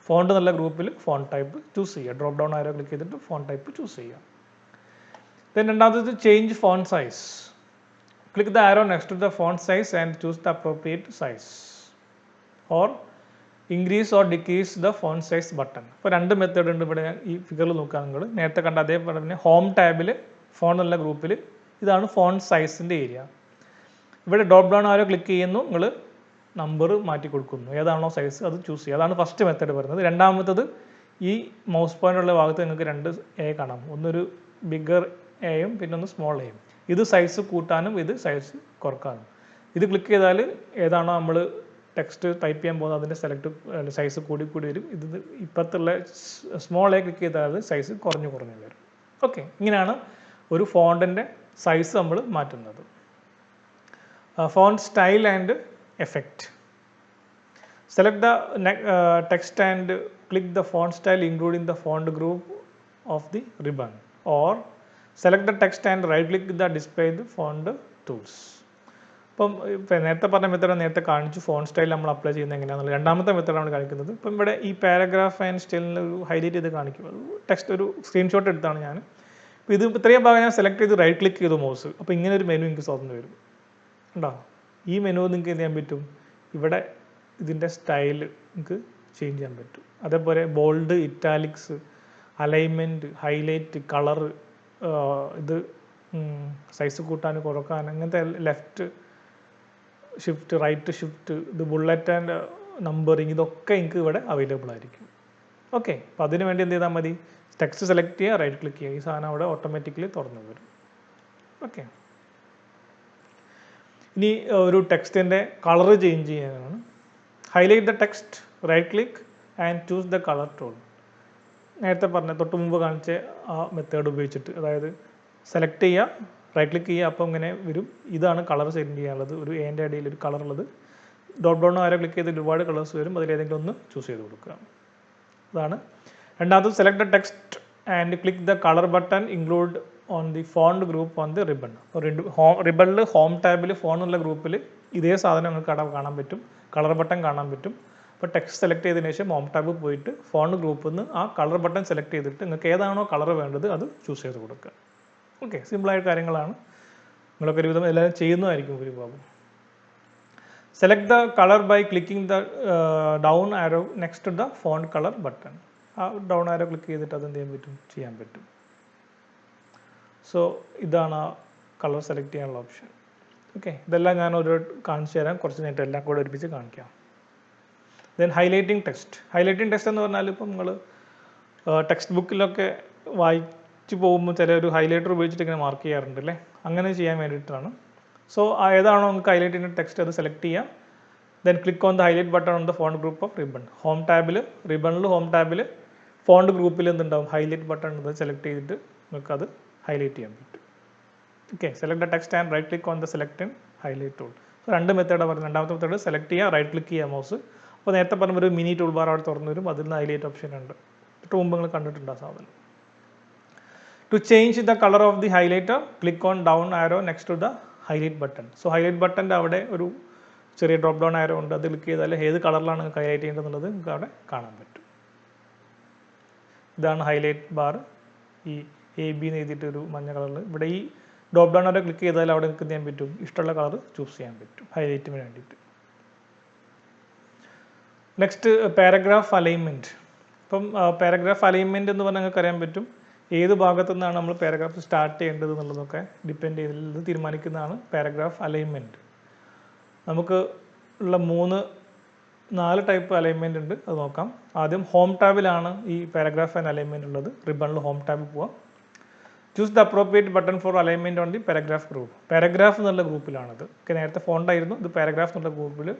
ഫോണ്ട് എന്നുള്ള ഗ്രൂപ്പിൽ ഫോണ്ട് ടൈപ്പ് ചൂസ് ചെയ്യുക, ഡ്രോപ്പ് ഡൗൺ ആരോ ക്ലിക്ക് ചെയ്തിട്ട് ഫോണ്ട് ടൈപ്പ് ചൂസ് ചെയ്യുക. ദെൻ രണ്ടാമത് change font size. Click the arrow next to the font size and choose the appropriate size or increase or decrease the font size button. ഇപ്പോൾ 2 method ഉണ്ട് ഇവിടെ. ഈ ഫിഗറിൽ നോക്കുക, നിങ്ങൾ നേരത്തെ കണ്ട അതേപോലെ തന്നെ ഹോം ടാബിൽ ഫോണ്ട് എന്നുള്ള ഗ്രൂപ്പിൽ ഇതാണ് ഫോണ്ട് സൈസിൻ്റെ ഏരിയ. ഇവിടെ ഡ്രോപ്പ് ഡൗൺ ആരോ ക്ലിക്ക് ചെയ്യുന്നു, നിങ്ങൾ നമ്പർ മാറ്റി കൊടുക്കുന്നു, ഏതാണോ സൈസ് അത് ചൂസ് ചെയ്യുക. അതാണ് ഫസ്റ്റ് മെത്തേഡ് പറയുന്നത്. രണ്ടാമത്തത് ഈ മൗസ് പോയിൻ്റുള്ള ഭാഗത്ത് നിങ്ങൾക്ക് 2 എ കാണാം, ഒന്നൊരു ബിഗർ എയും പിന്നെ ഒന്ന് സ്മോൾ എയും. ഇത് സൈസ് കൂട്ടാനും ഇത് സൈസ് കുറക്കാനും. ഇത് ക്ലിക്ക് ചെയ്താൽ ഏതാണോ നമ്മൾ ടെക്സ്റ്റ് ടൈപ്പ് ചെയ്യാൻ പോകുന്നത് അതിൻ്റെ സൈസ് കൂടി വരും. ഇത് ഇപ്പോഴത്തുള്ള സ്മോൾ എ ക്ലിക്ക് ചെയ്താൽ അത് സൈസ് കുറഞ്ഞു വരും. ഓക്കെ, ഇങ്ങനെയാണ് ഒരു ഫോണ്ടിൻ്റെ സൈസ് നമ്മൾ മാറ്റുന്നത്. Font style and effect. Select the text and click the font style including the font group of the ribbon, or select the text and right click the display the font tools. ഇപ്പം നേരത്തെ പറഞ്ഞ method നേരത്തെ കാണിച്ചു, font style നമ്മൾ apply ചെയ്യുന്നത് എങ്ങനെയാണെന്നുള്ളത്. രണ്ടാമത്തെ മെത്തേഡാണ് കാണിക്കുന്നത്. ഇപ്പം ഇവിടെ ഈ പാരഗ്രാഫ് ആൻഡ് സ്റ്റൈലിൽ ഒരു ഹൈലൈറ്റ് ചെയ്ത് കാണിക്കും, ടെക്സ്റ്റ് ഒരു സ്ക്രീൻഷോട്ട് എടുത്താണ് ഞാൻ. അപ്പോൾ ഇത് ഇത്രയും ഭാഗം ഞാൻ സെലക്ട് ചെയ്ത് റൈറ്റ് ക്ലിക്ക് ചെയ്തു മൗസ്, അപ്പോൾ ഇങ്ങനെ ഒരു മെനു എനിക്ക് തുറന്നു വരും. ഉണ്ടോ? ഈ മെനു നിങ്ങൾക്ക് എന്ത് ചെയ്യാൻ പറ്റും, ഇവിടെ ഇതിൻ്റെ സ്റ്റൈൽ നിങ്ങൾക്ക് ചേഞ്ച് ചെയ്യാൻ പറ്റും. അതേപോലെ bold, italics, alignment, highlight, colour, ഇത് സൈസ് കൂട്ടാൻ കുറക്കാൻ, അങ്ങനത്തെ ലെഫ്റ്റ് ഷിഫ്റ്റ്, റൈറ്റ് ഷിഫ്റ്റ്, ഇത് ബുള്ളറ്റ് ആൻഡ് നമ്പറിങ്, ഇതൊക്കെ എനിക്ക് ഇവിടെ അവൈലബിൾ ആയിരിക്കും. ഓക്കെ, അപ്പോൾ അതിന് വേണ്ടി എന്ത് ചെയ്താൽ മതി, ടെക്സ്റ്റ് സെലക്ട് ചെയ്യുക, റൈറ്റ് ക്ലിക്ക് ചെയ്യുക, ഈ സാധനം അവിടെ ഓട്ടോമാറ്റിക്കലി തുറന്നു വരും. ഓക്കെ, ഇനി ഒരു ടെക്സ്റ്റിൻ്റെ കളർ ചേഞ്ച് ചെയ്യാനാണ്. Highlight the text, right click and choose the colour tool. നേരത്തെ പറഞ്ഞ തൊട്ട് മുമ്പ് കാണിച്ച ആ മെത്തേഡ് ഉപയോഗിച്ചിട്ട്, അതായത് സെലക്ട് ചെയ്യുക, റൈറ്റ് ക്ലിക്ക് ചെയ്യുക, അപ്പോൾ ഇങ്ങനെ വരും. ഇതാണ് കളർ സെറ്റ് ചെയ്യാനുള്ളത്. ഒരു എൻ്റെ ഇടയിൽ ഒരു കളർ ഉള്ളത്, ഡോട്ട് ഡൗൺ ആരോ ക്ലിക്ക് ചെയ്ത് ഒരുപാട് കളേഴ്സ് വരും, അതിലേതെങ്കിലും ഒന്ന് ചൂസ് ചെയ്ത് കൊടുക്കുക. അതാണ്. രണ്ടാമത് select the text and click the colour button include on the font group on the ribbon. അപ്പോൾ റിബണിൽ ഹോം ടാബിൽ ഫോൺ എന്നുള്ള ഗ്രൂപ്പിൽ ഇതേ സാധനം നിങ്ങൾക്ക് അവിടെ കാണാൻ പറ്റും, കളർ ബട്ടൺ കാണാൻ പറ്റും. അപ്പോൾ ടെക്സ്റ്റ് സെലക്ട് ചെയ്തതിന് ശേഷം ഹോം ടാബ് പോയിട്ട് ഫോണ്ട് ഗ്രൂപ്പിൽ നിന്ന് ആ കളർ ബട്ടൺ സെലക്ട് ചെയ്തിട്ട് നിങ്ങൾക്ക് ഏതാണോ കളർ വേണ്ടത് അത് ചൂസ് ചെയ്ത് കൊടുക്കുക. ഓക്കെ, സിമ്പിളായ കാര്യങ്ങളാണ്. നിങ്ങളൊക്കെ ഒരുവിധം എല്ലാവരും ചെയ്യുന്നതായിരിക്കും ഭൂരിഭാഗം. Select the colour by clicking the down arrow next to the font colour button. ആ ഡൗൺ ആരോ ക്ലിക്ക് ചെയ്തിട്ട് അത് എന്ത് ചെയ്യാൻ പറ്റും. സോ ഇതാണ് ആ കളർ സെലക്ട് ചെയ്യാനുള്ള ഓപ്ഷൻ. ഓക്കെ, ഇതെല്ലാം ഞാൻ ഒരു കാണിച്ചു തരാം, കുറച്ച് നേരത്തെ എല്ലാം കൂടെ ഒരുമിച്ച് കാണിക്കാം. Then highlighting text. Highlighting text എന്ന് പറഞ്ഞാൽ ഇപ്പം നിങ്ങൾ ടെക്സ്റ്റ് ബുക്കിലൊക്കെ വായിച്ച് പോകുമ്പോൾ ചില ഒരു ഹൈലൈറ്റർ ഉപയോഗിച്ചിട്ട് ഇങ്ങനെ മാർക്ക് ചെയ്യാറുണ്ട് അല്ലേ, അങ്ങനെ ചെയ്യാൻ വേണ്ടിയിട്ടാണ്. സോ ഏതാണോ നമുക്ക് ഹൈലൈറ്റ് ചെയ്യുന്ന ടെക്സ്റ്റ് അത് സെലക്ട് ചെയ്യാം. Then click on the highlight button on the font group of ribbon. Home ടാബിൽ, റിബണിൽ ഹോം ടാബിൽ ഫോണ്ട് ഗ്രൂപ്പിൽ എന്തുണ്ടാവും, ഹൈലൈറ്റ് ബട്ടൺ അത് സെലക്ട് ചെയ്തിട്ട് നിങ്ങൾക്ക് അത് ഹൈലൈറ്റ് ചെയ്യാൻ പറ്റും. Okay, select the text and right click on the select and highlight tool. So രണ്ട് മെത്തേഡാണ് പറയുന്നത്. രണ്ടാമത്തെ മെത്തേഡ് സെലക്ട് ചെയ്യുക, റൈറ്റ് ക്ലിക്ക് ചെയ്യുക മൗസ്. അപ്പോൾ നേരത്തെ പറഞ്ഞ ഒരു മിനി ടൂൾ ബാർ അവിടെ തുറന്നു വരും, അതിൽ നിന്ന് ഹൈലൈറ്റ് ഓപ്ഷൻ ഉണ്ട്. തൊട്ട് മുമ്പ് നിങ്ങൾ കണ്ടിട്ടുണ്ട് ആ സാധനം. To change the colour of the highlighter click on down arrow next to the highlight button. So highlight ബട്ടൻ്റെ അവിടെ ഒരു ചെറിയ ഡ്രോപ്പ് ഡൗൺ ആരോ ഉണ്ട്, അത് ക്ലിക്ക് ചെയ്താൽ ഏത് കളറിലാണ് നിങ്ങൾക്ക് ഹൈലൈറ്റ് ചെയ്യേണ്ടതെന്നുള്ളത് നിങ്ങൾക്ക് അവിടെ കാണാൻ പറ്റും. ഇതാണ് ഹൈലൈറ്റ് ബാർ, ഈ AB എന്ന് എഴുതിയിട്ട് ഒരു മഞ്ഞ കളറിൽ. ഇവിടെ ഈ ഡ്രോപ്പ് ഡൗൺ ആരോ ക്ലിക്ക് ചെയ്താൽ അവിടെ നിങ്ങൾക്ക് എന്ത് ചെയ്യാൻ പറ്റും, ഇഷ്ടമുള്ള കളർ ചൂസ് ചെയ്യാൻ പറ്റും ഹൈലൈറ്റിന് വേണ്ടിയിട്ട്. Next paragraph alignment. ഇപ്പം പാരഗ്രാഫ് അലൈൻമെൻറ്റ് എന്ന് പറഞ്ഞാൽ നിങ്ങൾക്ക് അറിയാൻ പറ്റും ഏത് ഭാഗത്തു നിന്നാണ് നമ്മൾ പാരഗ്രാഫ് സ്റ്റാർട്ട് ചെയ്യേണ്ടത് എന്നുള്ളതൊക്കെ ഡിപ്പെൻഡ് ചെയ്ത് തീരുമാനിക്കുന്നതാണ് പാരഗ്രാഫ് അലൈൻമെൻറ്റ്. നമുക്ക് ഉള്ള 4 ടൈപ്പ് അലൈൻമെൻറ്റ് ഉണ്ട്, അത് നോക്കാം. ആദ്യം ഹോം ടാബിലാണ് ഈ പാരഗ്രാഫ് ആൻഡ് അലൈൻമെൻറ്റ് ഉള്ളത്. റിബണിൽ ഹോം ടാബിൽ പോവാം. Choose the appropriate button four alignment on the paragraph group. Paragraph എന്നുള്ള ഗ്രൂപ്പിലാണത്. നേരത്തെ ഫോണ്ടായിരുന്നു, ഇത് പാരഗ്രാഫ് എന്നുള്ള ഗ്രൂപ്പിൽ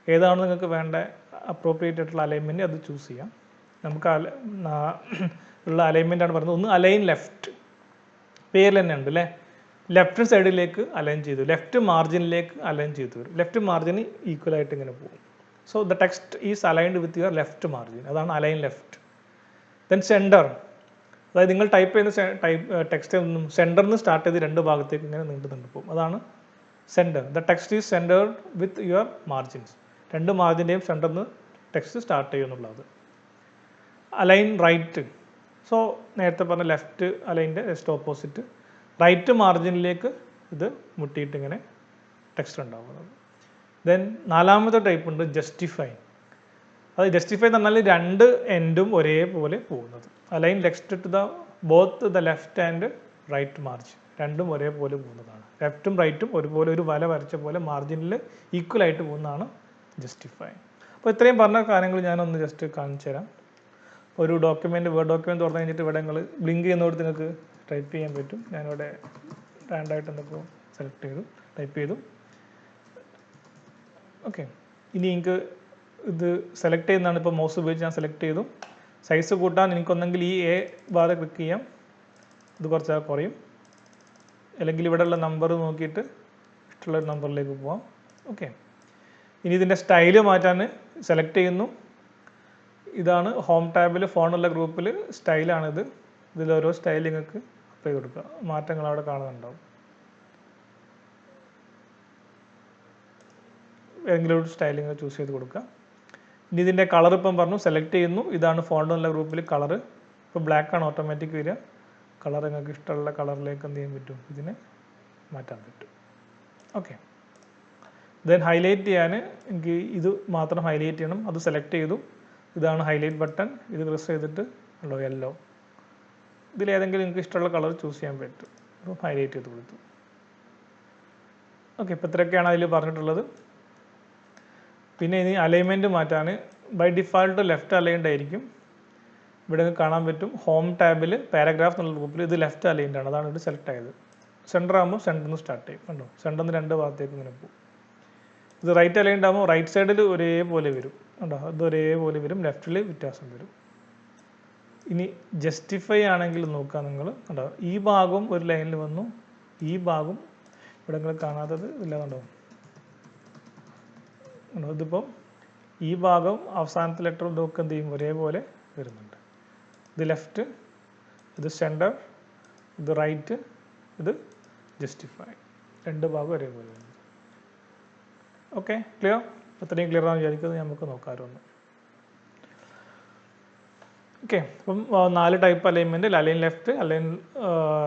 ഏതാണ് നിങ്ങൾക്ക് വേണ്ട അപ്രോപ്രിയേറ്റ് ആയിട്ടുള്ള അലൈൻമെൻറ്റ് അത് ചൂസ് ചെയ്യാം. നമുക്ക് ഉള്ള അലൈൻമെൻ്റ് ആണ് പറയുന്നത്. ഒന്ന് അലൈൻ ലെഫ്റ്റ്, പേരിൽ തന്നെ ഉണ്ട് അല്ലേ, ലെഫ്റ്റ് സൈഡിലേക്ക് അലൈൻ ചെയ്തു, ലെഫ്റ്റ് മാർജിനിലേക്ക് അലൈൻ ചെയ്തു വരും. ലെഫ്റ്റ് മാർജിന് ഈക്വൽ ആയിട്ട് ഇങ്ങനെ പോകും. So the text is aligned with your left margin, അതാണ് അലൈൻ ലെഫ്റ്റ്. ദെൻ സെൻറ്റർ, അതായത് നിങ്ങൾ ടൈപ്പ് ചെയ്യുന്ന ടെക്സ്റ്റ് ഒന്നും സെൻറ്ററിൽ നിന്ന് സ്റ്റാർട്ട് ചെയ്ത് രണ്ട് ഭാഗത്തേക്ക് ഇങ്ങനെ നീണ്ടു പോകും, അതാണ് centre. The text is centred with your margins, രണ്ട് മാർജിൻ്റെയും സെൻറ്ററിൽ നിന്ന് ടെക്സ്റ്റ് സ്റ്റാർട്ട് ചെയ്യുന്നുള്ളത്. അലൈൻ റൈറ്റ്, സോ നേരത്തെ പറഞ്ഞ ലെഫ്റ്റ് അലൈൻ്റെ ജസ്റ്റ് ഓപ്പോസിറ്റ്, റൈറ്റ് മാർജിനിലേക്ക് ഇത് മുട്ടിയിട്ട് ഇങ്ങനെ ടെക്സ്റ്റ് ഉണ്ടാവുന്നത്. ദെൻ നാലാമത്തെ ടൈപ്പ് ഉണ്ട് ജസ്റ്റിഫൈ. അത് ജസ്റ്റിഫൈ എന്ന് പറഞ്ഞാൽ രണ്ട് എൻഡും ഒരേപോലെ പോകുന്നത്. Align next to the both the left and right margin, രണ്ടും ഒരേപോലെ പോകുന്നതാണ്. ലെഫ്റ്റും റൈറ്റും ഒരുപോലെ ഒരു വല വരച്ച പോലെ മാർജിനിൽ ഈക്വൽ ആയിട്ട് പോകുന്നതാണ് ജസ്റ്റിഫൈ. അപ്പോൾ ഇത്രയും പറഞ്ഞ കാര്യങ്ങൾ ഞാനൊന്ന് ജസ്റ്റ് കാണിച്ചു തരാം. ഒരു ഡോക്യുമെൻറ്റ്, വേർഡ് ഡോക്യുമെൻറ്റ് തുറന്നു കഴിഞ്ഞിട്ട് ഇവിടെ നിങ്ങൾ ബ്ലിങ്ക് ചെയ്യുന്നതോട് നിങ്ങൾക്ക് ടൈപ്പ് ചെയ്യാൻ പറ്റും. ഞാനിവിടെ റാൻഡായിട്ട് എന്തൊക്കെ സെലക്ട് ചെയ്തു, ടൈപ്പ് ചെയ്തു. ഓക്കെ, ഇനി എനിക്ക് ഇത് സെലക്ട് ചെയ്യുന്നതാണ്. ഇപ്പോൾ മൗസ് ഉപയോഗിച്ച് ഞാൻ സെലക്ട് ചെയ്തു. സൈസ് കൂട്ടാൻ എനിക്കൊന്നെങ്കിൽ ഈ A ബാർ ക്ലിക്ക് ചെയ്യാം, ഇത് കുറച്ച് കുറയും, അല്ലെങ്കിൽ ഇവിടെയുള്ള നമ്പർ നോക്കിയിട്ട് ഇഷ്ടമുള്ളൊരു നമ്പറിലേക്ക് പോവാം. ഓക്കെ, ഇനി ഇതിൻ്റെ സ്റ്റൈല് മാറ്റാൻ സെലക്ട് ചെയ്യുന്നു. ഇതാണ് ഹോം ടാബിൽ ഫോണുള്ള ഗ്രൂപ്പിൽ സ്റ്റൈലാണിത്. ഇതിലോരോ സ്റ്റൈൽ നിങ്ങൾക്ക് അപ്ലൈ ചെയ്ത് കൊടുക്കുക, മാറ്റങ്ങൾ അവിടെ കാണുന്നുണ്ടാവും. ഏതെങ്കിലും ഒരു സ്റ്റൈൽ നിങ്ങൾ ചൂസ് ചെയ്ത് കൊടുക്കുക. ഇനി ഇതിൻ്റെ കളർ ഇപ്പം പറഞ്ഞു സെലക്ട് ചെയ്യുന്നു. ഇതാണ് ഫോണ്ടുള്ള ഗ്രൂപ്പിൽ കളർ. ഇപ്പോൾ ബ്ലാക്ക് ആണ് ഓട്ടോമാറ്റിക് വരിക. കളർ നിങ്ങൾക്ക് ഇഷ്ടമുള്ള കളറിലേക്ക് എന്ത് ചെയ്യാൻ പറ്റും, ഇതിനെ മാറ്റാൻ പറ്റും. ഓക്കെ, ദെൻ ഹൈലൈറ്റ് ചെയ്യാൻ എനിക്ക് ഇത് മാത്രം ഹൈലൈറ്റ് ചെയ്യണം, അത് സെലക്ട് ചെയ്തു. ഇതാണ് ഹൈലൈറ്റ് ബട്ടൺ. ഇത് പ്രസ് ചെയ്തിട്ട് ഉണ്ടോ യെല്ലോ. ഇതിലേതെങ്കിലും നിങ്ങൾക്ക് ഇഷ്ടമുള്ള കളർ ചൂസ് ചെയ്യാൻ പറ്റും. അപ്പോൾ ഹൈലൈറ്റ് ചെയ്ത് കൊടുത്തു. ഓക്കെ, ഇപ്പോൾ ഇത്രയൊക്കെയാണ് അതിൽ പറഞ്ഞിട്ടുള്ളത്. പിന്നെ ഇനി അലൈൻമെൻറ്റ് മാറ്റാൻ ബൈ ഡിഫാൾട്ട് ലെഫ്റ്റ് അലൈൻഡ് ആയിരിക്കും. ഇവിടെ നിങ്ങൾക്ക് കാണാൻ പറ്റും ഹോം ടാബിൽ പാരഗ്രാഫ് എന്നുള്ള ഗ്രൂപ്പിൽ ഇത് ലെഫ്റ്റ് അലൈൻഡ് ആണ്. അതാണ് ഇവിടെ സെലക്ട് ആയത്. സെൻറ്റർ ആകുമ്പോൾ സെൻറ്ററിൽ നിന്ന് സ്റ്റാർട്ട് ചെയ്യും. കണ്ടോ, സെൻറ്ററിൽ നിന്ന് രണ്ട് ഭാഗത്തേക്ക് ഇങ്ങനെ പോകും. ഇത് റൈറ്റ് അലൈൻഡ് ആകുമ്പോൾ റൈറ്റ് സൈഡിൽ ഒരേപോലെ വരും. കണ്ടോ, അത് ഒരേപോലെ വരും, ലെഫ്റ്റിൽ വ്യത്യാസം വരും. ഇനി ജസ്റ്റിഫൈ ആണെങ്കിൽ നോക്കുക നിങ്ങൾ. കണ്ടോ, ഈ ഭാഗം ഒരു ലൈനിൽ വന്നു, ഈ ഭാഗം ഇവിടെ നിങ്ങൾ കാണാത്തത് ഇല്ല. കണ്ടോ, ഇതിപ്പോൾ ഈ ഭാഗം അവസാനത്തെ ലെറ്റർ നോക്ക് എന്ത് ചെയ്യും, ഒരേപോലെ വരുന്നുണ്ട്. ഇത് ലെഫ്റ്റ്, ഇത് സെൻറ്റർ, ഇത് റൈറ്റ്, ഇത് ജസ്റ്റിഫൈ, രണ്ട് ഭാഗം ഒരേപോലെ വരുന്നത്. Okay, clear? അത്രയും ക്ലിയർ ആണെന്ന് വിചാരിക്കുന്നത്. നമുക്ക് നോക്കാറുണ്ട്. ഓക്കെ, അപ്പം 4 type alignment: align left, align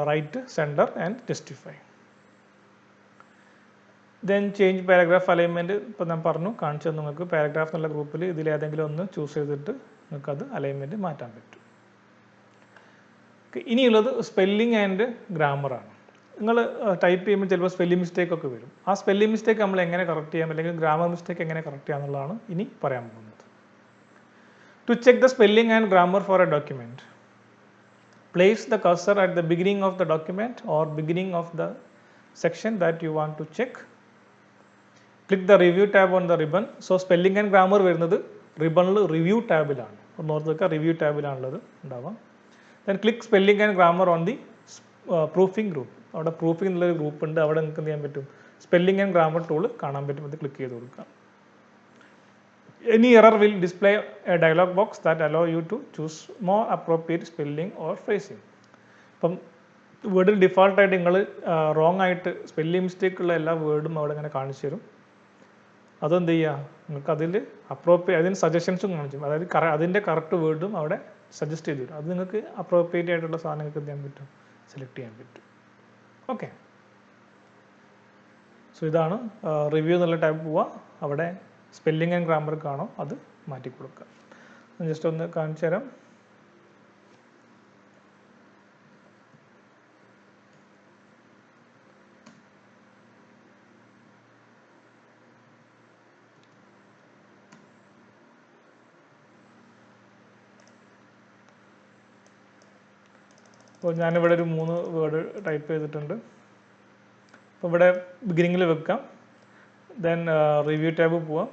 right, centre and justify. Then change paragraph alignment. ഇപ്പോൾ ഞാൻ പറഞ്ഞു, കാണിച്ചത് നിങ്ങൾക്ക് പാരഗ്രാഫ് എന്നുള്ള ഗ്രൂപ്പിൽ ഇതിലേതെങ്കിലും ഒന്ന് ചൂസ് ചെയ്തിട്ട് നിങ്ങൾക്കത് അലൈൻമെൻറ്റ് മാറ്റാൻ പറ്റും. ഇനിയുള്ളത് സ്പെല്ലിംഗ് ആൻഡ് ഗ്രാമറാണ്. നിങ്ങൾ ടൈപ്പ് ചെയ്യുമ്പോൾ ചിലപ്പോൾ സ്പെല്ലിംഗ് മിസ്റ്റേക്ക് ഒക്കെ വരും. ആ സ്പെല്ലിംഗ് മിസ്റ്റേക്ക് നമ്മൾ എങ്ങനെ കറക്റ്റ് ചെയ്യാം, അല്ലെങ്കിൽ ഗ്രാമർ മിസ്റ്റേക്ക് എങ്ങനെ കറക്റ്റ് ചെയ്യാം എന്നുള്ളതാണ് ഇനി പറയാൻ പോകുന്നത്. To check the spelling and grammar for a document, place the cursor at the beginning of the document or beginning of the section that you want to check. Click the review tab on the ribbon. So spelling and grammar വരുന്നത് റിബണിൽ review ടാബിലാണ്. ഒന്ന് ഓർത്ത് വെക്കുക, review ടാബിലാണുള്ളത് ഉണ്ടാവുക. Then click spelling and grammar on the proofing group. അവിടെ proofing എന്നുള്ളൊരു group ഉണ്ട്. അവിടെ നിങ്ങൾക്ക് എന്ത് ചെയ്യാൻ പറ്റും, സ്പെല്ലിംഗ് ആൻഡ് ഗ്രാമർ ടൂൾ കാണാൻ പറ്റും. അത് ക്ലിക്ക് ചെയ്ത് കൊടുക്കാം. Any error will display a dialog box that allow you to choose more appropriate spelling or phrasing. ഇപ്പം വേർഡിൽ ഡിഫാൾട്ടായിട്ട് നിങ്ങൾ റോങ് ആയിട്ട് സ്പെല്ലിംഗ് മിസ്റ്റേക്ക് ഉള്ള എല്ലാ വേർഡും അവിടെ ഇങ്ങനെ കാണിച്ചു തരും. അതെന്ത് ചെയ്യുക, നിങ്ങൾക്ക് അതിൽ അതിന് സജഷൻസും കാണിച്ചു തരും. അതായത് അതിൻ്റെ കറക്റ്റ് വേർഡും അവിടെ സജസ്റ്റ് ചെയ്ത് തരും. അത് നിങ്ങൾക്ക് അപ്രോപ്രിയേറ്റ് ആയിട്ടുള്ള സാധനങ്ങൾക്ക് എന്ത് ചെയ്യാൻ പറ്റും, സെലക്ട് ചെയ്യാൻ പറ്റും. ഓക്കെ, സോ ഇതാണ് റിവ്യൂ എന്നുള്ള ടാബ് പോവുക. അവിടെ സ്പെല്ലിംഗ് ആൻഡ് ഗ്രാമർ കാണും, അത് മാറ്റി കൊടുക്കുക. ജസ്റ്റ് ഒന്ന് കാണിച്ചു തരാം. അപ്പോൾ ഞാനിവിടെ ഒരു 3 വേർഡ് ടൈപ്പ് ചെയ്തിട്ടുണ്ട്. അപ്പോൾ ഇവിടെ ബിഗിനിങ്ങിൽ വെക്കാം. ദെൻ റിവ്യൂ ടാബ് പോവാം.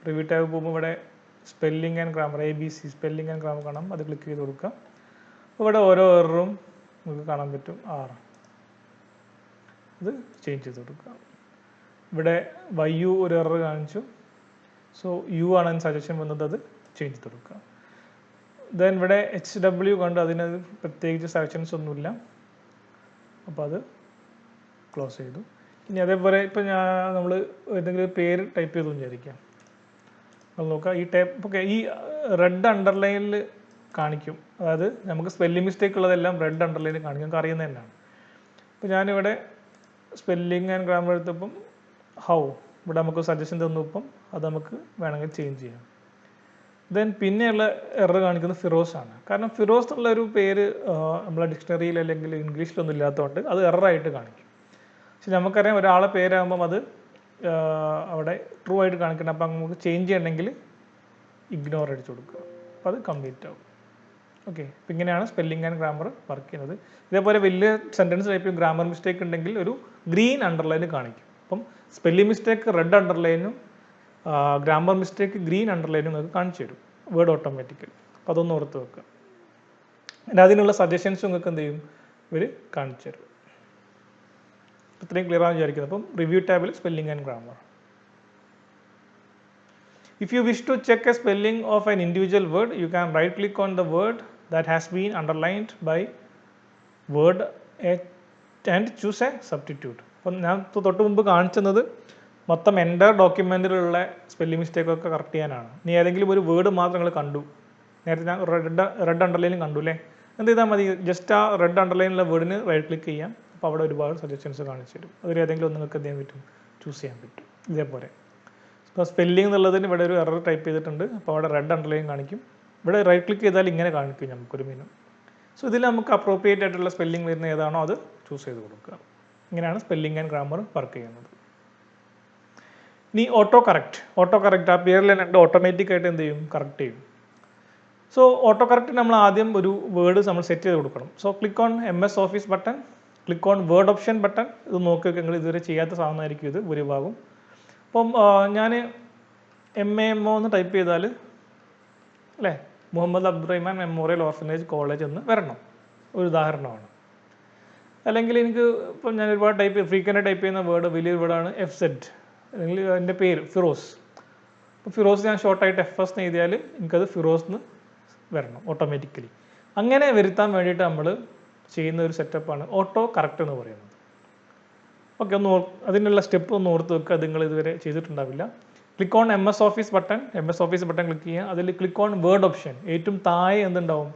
റിവ്യൂ ടാബ് പോകുമ്പോൾ ഇവിടെ spelling and grammar ABC spelling and grammar കാണാം. അത് ക്ലിക്ക് ചെയ്ത് കൊടുക്കാം. അപ്പോൾ ഇവിടെ ഓരോ എററും നിങ്ങൾക്ക് കാണാൻ പറ്റും. 6 അത് ചേഞ്ച് ചെയ്ത് കൊടുക്കാം. ഇവിടെ YU ഒരു എറർ കാണിച്ചു. സോ U ആണ് അതിന് സജഷൻ വന്നത്, അത് ചേഞ്ച് ചെയ്ത് കൊടുക്കുക. ദെൻ ഇവിടെ HW കണ്ട് അതിന് പ്രത്യേകിച്ച് സജഷൻസ് ഒന്നുമില്ല. അപ്പോൾ അത് ക്ലോസ് ചെയ്തു. ഇനി അതേപോലെ ഇപ്പോൾ നമ്മൾ ഏതെങ്കിലും പേര് ടൈപ്പ് ചെയ്തു വിചാരിക്കാം. നമ്മൾ നോക്കാം, ഈ ടൈപ്പ് ഒക്കെ ഈ റെഡ് അണ്ടർലൈനിൽ കാണിക്കും. അതായത് നമുക്ക് സ്പെല്ലിംഗ് മിസ്റ്റേക്ക് ഉള്ളതെല്ലാം റെഡ് അണ്ടർലൈനിൽ കാണിക്കും, നമുക്ക് അറിയുന്നത് തന്നെയാണ്. അപ്പോൾ ഞാനിവിടെ സ്പെല്ലിംഗ് ആൻഡ് ഗ്രാമർ എടുത്തപ്പം ഹൗ ഇവിടെ നമുക്ക് സജഷൻ തന്നു. ഇപ്പം അത് നമുക്ക് വേണമെങ്കിൽ ചേഞ്ച് ചെയ്യാം. ദെൻ പിന്നെയുള്ള എറർ കാണിക്കുന്നത് ഫിറോസ് ആണ്. കാരണം ഫിറോസ് എന്നുള്ളൊരു പേര് നമ്മളെ ഡിക്ഷണറിയിൽ അല്ലെങ്കിൽ ഇംഗ്ലീഷിലൊന്നും ഇല്ലാത്തതുകൊണ്ട് അത് എററായിട്ട് കാണിക്കും. പക്ഷെ നമുക്കറിയാം ഒരാളെ പേരാകുമ്പം അത് അവിടെ ട്രൂ ആയിട്ട് കാണിക്കണം. അപ്പം നമുക്ക് ചേഞ്ച് ചെയ്യണമെങ്കിൽ ഇഗ്നോർ അടിച്ചു കൊടുക്കുക. അപ്പോൾ അത് കംപ്ലീറ്റ് ആവും. ഓക്കെ, അപ്പം ഇങ്ങനെയാണ് സ്പെല്ലിംഗ് ആൻഡ് ഗ്രാമർ വർക്ക് ചെയ്യുന്നത്. ഇതേപോലെ വലിയ സെൻറ്റൻസ് ടൈപ്പ് ഗ്രാമർ മിസ്റ്റേക്ക് ഉണ്ടെങ്കിൽ ഒരു ഗ്രീൻ അണ്ടർലൈൻ കാണിക്കും. അപ്പം സ്പെല്ലിംഗ് മിസ്റ്റേക്ക് റെഡ് അണ്ടർലൈനും ഗ്രാമർ മിസ്റ്റേക്ക് ഗ്രീൻ അണ്ടർലൈനും നിങ്ങൾക്ക് കാണിച്ചു തരും വേർഡ് ഓട്ടോമാറ്റിക്കലി. അപ്പോൾ അതൊന്ന് ഓർത്ത് വെക്കുക. പിന്നെ അതിനുള്ള സജഷൻസ് നിങ്ങൾക്ക് എന്ത് ചെയ്യും, ഇവർ കാണിച്ചു തരും. ഇത്രയും ക്ലിയർ ആണെന്ന് വിചാരിക്കുന്നത്. അപ്പം റിവ്യൂ ടാബിൽ spelling and grammar. If you wish to check a spelling of an individual word, you can right click on the word that has been underlined by word and choose a substitute. അപ്പം ഞാൻ തൊട്ട് മുമ്പ് കാണിച്ചത് മൊത്തം എൻ്റെ ഡോക്യുമെൻറ്റിലുള്ള spelling മിസ്റ്റേക്കൊക്കെ correct ചെയ്യാനാണ്. ഇനി ഏതെങ്കിലും ഒരു വേർഡ് മാത്രം നിങ്ങൾ കണ്ടു, നേരത്തെ ഞാൻ റെഡ് അണ്ടർലൈനും കണ്ടു അല്ലേ, എന്ത് ചെയ്താൽ മതി, ജസ്റ്റ് ആ റെഡ് അണ്ടർലൈനുള്ള വേർഡിന് റൈറ്റ് ക്ലിക്ക് ചെയ്യാം. അപ്പോൾ അവിടെ ഒരുപാട് സജഷൻസ് കാണിച്ചു തരും. അതിൽ ഏതെങ്കിലും ഒന്ന് നിങ്ങൾക്ക് എന്ത് ചെയ്യാൻ പറ്റും, ചൂസ് ചെയ്യാൻ പറ്റും. ഇതേപോലെ ഇപ്പോൾ സ്പെല്ലിംഗ് എന്നുള്ളതിന് ഇവിടെ ഒരു എറർ ടൈപ്പ് ചെയ്തിട്ടുണ്ട്. അപ്പോൾ അവിടെ റെഡ് അണ്ടർലൈൻ കാണിക്കും. ഇവിടെ റൈറ്റ് ക്ലിക്ക് ചെയ്താൽ ഇങ്ങനെ കാണിക്കും നമുക്കൊരു മെനു. സോ ഇതിൽ നമുക്ക് അപ്രോപ്രിയേറ്റ് ആയിട്ടുള്ള സ്പെല്ലിംഗ് വരുന്ന ഏതാണോ അത് ചൂസ് ചെയ്ത് കൊടുക്കുക. ഇങ്ങനെയാണ് സ്പെല്ലിംഗ് ആൻഡ് ഗ്രാമർ വർക്ക് ചെയ്യുന്നത്. ഇനി ഓട്ടോ കറക്റ്റ് ആ പേരിൽ തന്നെ ഓട്ടോമാറ്റിക് ആയിട്ട് എന്ത് ചെയ്യും, കറക്റ്റ് ചെയ്യും. സോ ഓട്ടോ കറക്റ്റ് നമ്മൾ ആദ്യം ഒരു വേർഡ് നമ്മൾ സെറ്റ് ചെയ്ത് കൊടുക്കണം. So click on MS office button, click on word option button. ഇത് നോക്കിയൊക്കെ നിങ്ങൾ ഇതുവരെ ചെയ്യാത്ത സാധനമായിരിക്കും ഇത് ഭൂരിഭാഗം. അപ്പം ഞാൻ MAMO എന്ന് ടൈപ്പ് ചെയ്താൽ അല്ലേ Muhammad Abdurahman memorial orphanage college എന്ന് വരണം, ഒരു ഉദാഹരണമാണ്. അല്ലെങ്കിൽ എനിക്ക് ഇപ്പം ഞാൻ ഒരുപാട് ഫ്രീക്വൻ്റ് ടൈപ്പ് ചെയ്യുന്ന വേർഡ് വലിയൊരു വേർഡാണ് FZ, അല്ലെങ്കിൽ എൻ്റെ പേര് ഫിറോസ്. അപ്പോൾ ഫിറോസ് ഞാൻ ഷോർട്ടായിട്ട് FS എന്ന് എഴുതിയാൽ എനിക്കത് ഫിറോസ് എന്ന് വരണം ഓട്ടോമാറ്റിക്കലി. അങ്ങനെ വരുത്താൻ വേണ്ടിയിട്ട് നമ്മൾ ചെയ്യുന്ന ഒരു സെറ്റപ്പാണ് ഓട്ടോ കറക്റ്റ് എന്ന് പറയുന്നത്. ഓക്കെ, അതിനുള്ള സ്റ്റെപ്പ് ഒന്ന് ഓർത്ത് വെക്കുക, അത് നിങ്ങൾ ഇതുവരെ ചെയ്തിട്ടുണ്ടാവില്ല. Click on MS office button click ചെയ്യുക. അതിൽ ക്ലിക്ക് ഓൺ വേർഡ് ഓപ്ഷൻ, ഏറ്റവും താഴെ എന്തുണ്ടാവും,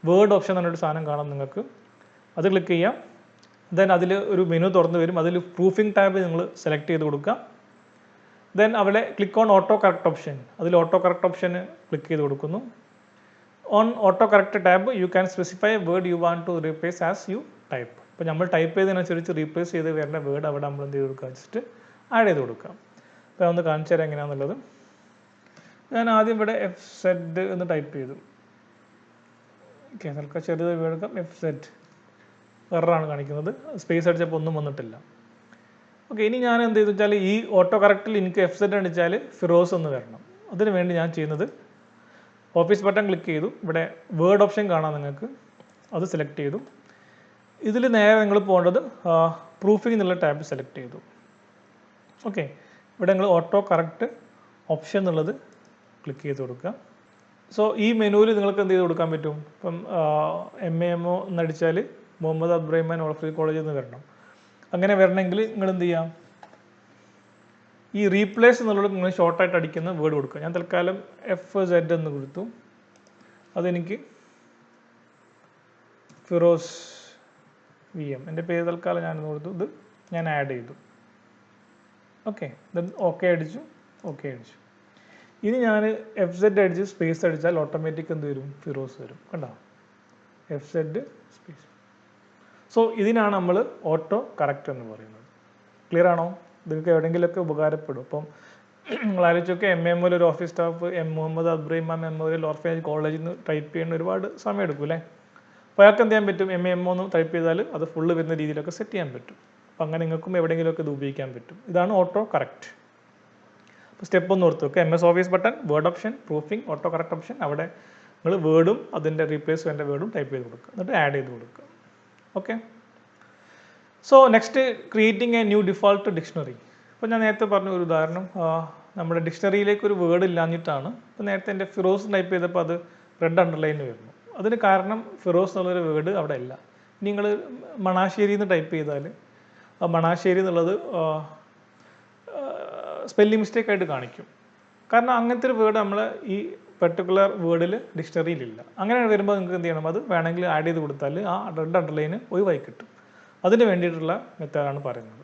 വേർഡ് ഓപ്ഷൻ എന്നൊരു സാധനം കാണാം നിങ്ങൾക്ക്. അത് ക്ലിക്ക് ചെയ്യാം. ദെൻ അതിൽ ഒരു മെനു തുറന്നു വരും. അതിൽ പ്രൂഫിംഗ് ടാബ് നിങ്ങൾ സെലക്ട് ചെയ്ത് കൊടുക്കുക. ദെൻ അവിടെ click on autocorrect option, അതിൽ ഓട്ടോ കറക്റ്റ് ഓപ്ഷന് ക്ലിക്ക് ചെയ്ത് കൊടുക്കുന്നു. On autocorrect tab you can specify word you want to replace as you type. ഇപ്പോൾ നമ്മൾ ടൈപ്പ് ചെയ്തതിനനുസരിച്ച് റീപ്ലേസ് ചെയ്ത് വരുന്ന വേർഡ് അവിടെ നമ്മൾ എന്ത് ചെയ്ത് കൊടുക്കുക, ജസ്റ്റ് ആഡ് ചെയ്ത് കൊടുക്കാം. അപ്പോൾ ഒന്ന് കാണിച്ചു തരാം എങ്ങനെയാണെന്നുള്ളത്. ഞാൻ ആദ്യം ഇവിടെ FZ എന്ന് ടൈപ്പ് ചെയ്തു. ഓക്കെ, നമുക്ക് ചെറുത് എടുക്കാം. FZ എററാണ് കാണിക്കുന്നത്, സ്പേസ് അടിച്ചപ്പോൾ ഒന്നും വന്നിട്ടില്ല. ഓക്കെ, ഇനി ഞാൻ എന്ത് ചെയ്തു വെച്ചാൽ ഈ ഓട്ടോ കറക്റ്റിൽ എനിക്ക് FZ അടിച്ചാൽ ഫിറോസ് എന്ന് വരണം. അതിന് വേണ്ടി ഞാൻ ചെയ്യുന്നത് ഓഫീസ് ബട്ടൺ ക്ലിക്ക് ചെയ്തു. ഇവിടെ വേർഡ് ഓപ്ഷൻ കാണാം നിങ്ങൾക്ക്, അത് സെലക്ട് ചെയ്തു. ഇതിൽ നേരെ നിങ്ങൾ പോകേണ്ടത് പ്രൂഫിംഗ് എന്നുള്ള ടാബ് സെലക്ട് ചെയ്തു. ഓക്കെ, ഇവിടെ നിങ്ങൾ ഓട്ടോ കറക്റ്റ് ഓപ്ഷൻ എന്നുള്ളത് ക്ലിക്ക് ചെയ്ത് കൊടുക്കുക. സോ ഈ മെനുവിൽ നിങ്ങൾക്ക് എന്ത് ചെയ്ത് കൊടുക്കാൻ പറ്റും, ഇപ്പം MAMO എന്നടിച്ചാൽ മുഹമ്മദ് അബ്ദുറഹ്മാൻ ഓർഫനേജ് കോളേജിൽ നിന്ന് വരണം. അങ്ങനെ വരണമെങ്കിൽ നിങ്ങൾ എന്ത് ചെയ്യാം, ഈ റീപ്ലേസ് എന്നുള്ളത് നിങ്ങൾ ഷോർട്ടായിട്ട് അടിക്കുന്ന വേർഡ് കൊടുക്കുക. ഞാൻ തൽക്കാലം FZ എന്ന് കൊടുത്തു. അതെനിക്ക് ഫിറോസ് VM എൻ്റെ പേര് തൽക്കാലം ഞാനെന്ന് കൊടുത്തു. ഇത് ഞാൻ ആഡ് ചെയ്തു. ഓക്കെ, ദെൻ ഓക്കെ അടിച്ചു. ഇനി ഞാൻ FZ അടിച്ച് സ്പേസ് അടിച്ചാൽ ഓട്ടോമാറ്റിക് എന്ത് വരും, ഫിറോസ് വരും. കണ്ടോ, FZ സ്പേസ്. സോ ഇതിനാണ് നമ്മൾ ഓട്ടോ കറക്റ്റ് എന്ന് പറയുന്നത്. ക്ലിയർ ആണോ? നിങ്ങൾക്ക് എവിടെയെങ്കിലുമൊക്കെ ഉപകാരപ്പെടും. അപ്പം നിങ്ങൾ ആലോചിച്ചൊക്കെ MAMO ഒരു office staff Muhammad Abdurahman memorial orphanage കോളേജിൽ നിന്ന് ടൈപ്പ് ചെയ്യുന്ന ഒരുപാട് സമയം എടുക്കും അല്ലേ. അപ്പോൾ അയാൾക്ക് എന്ത് ചെയ്യാൻ പറ്റും, MAMO എന്ന് ടൈപ്പ് ചെയ്താൽ അത് ഫുള്ള് വരുന്ന രീതിയിലൊക്കെ സെറ്റ് ചെയ്യാൻ പറ്റും. അപ്പം അങ്ങനെ നിങ്ങൾക്കും എവിടെയെങ്കിലുമൊക്കെ ഇത് ഉപയോഗിക്കാൻ പറ്റും. ഇതാണ് ഓട്ടോ കറക്റ്റ്. അപ്പോൾ സ്റ്റെപ്പ് ഒന്ന് ഓർത്ത് വെക്കുക. MS office button, word option, proofing, auto correct option. അവിടെ നിങ്ങൾ വേർഡും അതിൻ്റെ റീപ്ലേസ് വേണ്ട വേർഡും ടൈപ്പ് ചെയ്ത് കൊടുക്കുക, എന്നിട്ട് ആഡ് ചെയ്ത് കൊടുക്കുക. Okay, so next creating A new default dictionary. ഇപ്പോൾ ഞാൻ നേരത്തെ പറഞ്ഞ ഒരു ഉദാഹരണം, നമ്മുടെ ഡിക്ഷണറിയിലേക്ക് ഒരു വേർഡ് ഇല്ലാഞ്ഞിട്ടാണ്. ഇപ്പോൾ നേരത്തെ എൻ്റെ ഫിറോസ് ടൈപ്പ് ചെയ്തപ്പോൾ അത് റെഡ് അണ്ടർലൈനിൽ വരുന്നു. അതിന് കാരണം ഫിറോസ് എന്നുള്ളൊരു വേർഡ് അവിടെ ഇല്ല. നിങ്ങൾ മണാശ്ശേരി എന്ന് ടൈപ്പ് ചെയ്താൽ ആ മണാശ്ശേരി എന്നുള്ളത് സ്പെല്ലിംഗ് മിസ്റ്റേക്ക് ആയിട്ട് കാണിക്കും. കാരണം അങ്ങനത്തെ ഒരു വേർഡ് നമ്മൾ ഈ പെർട്ടിക്കുലർ വേർഡിൽ ഡിക്ഷണറിയിലില്ല. അങ്ങനെ വരുമ്പോൾ നിങ്ങൾക്ക് എന്ത് ചെയ്യണം, അത് വേണമെങ്കിൽ ആഡ് ചെയ്ത് കൊടുത്താൽ ആ റെഡ് അണ്ടർലൈന് ഒഴിവായി കിട്ടും. അതിന് വേണ്ടിയിട്ടുള്ള മെത്തേഡാണ് പറയുന്നത്.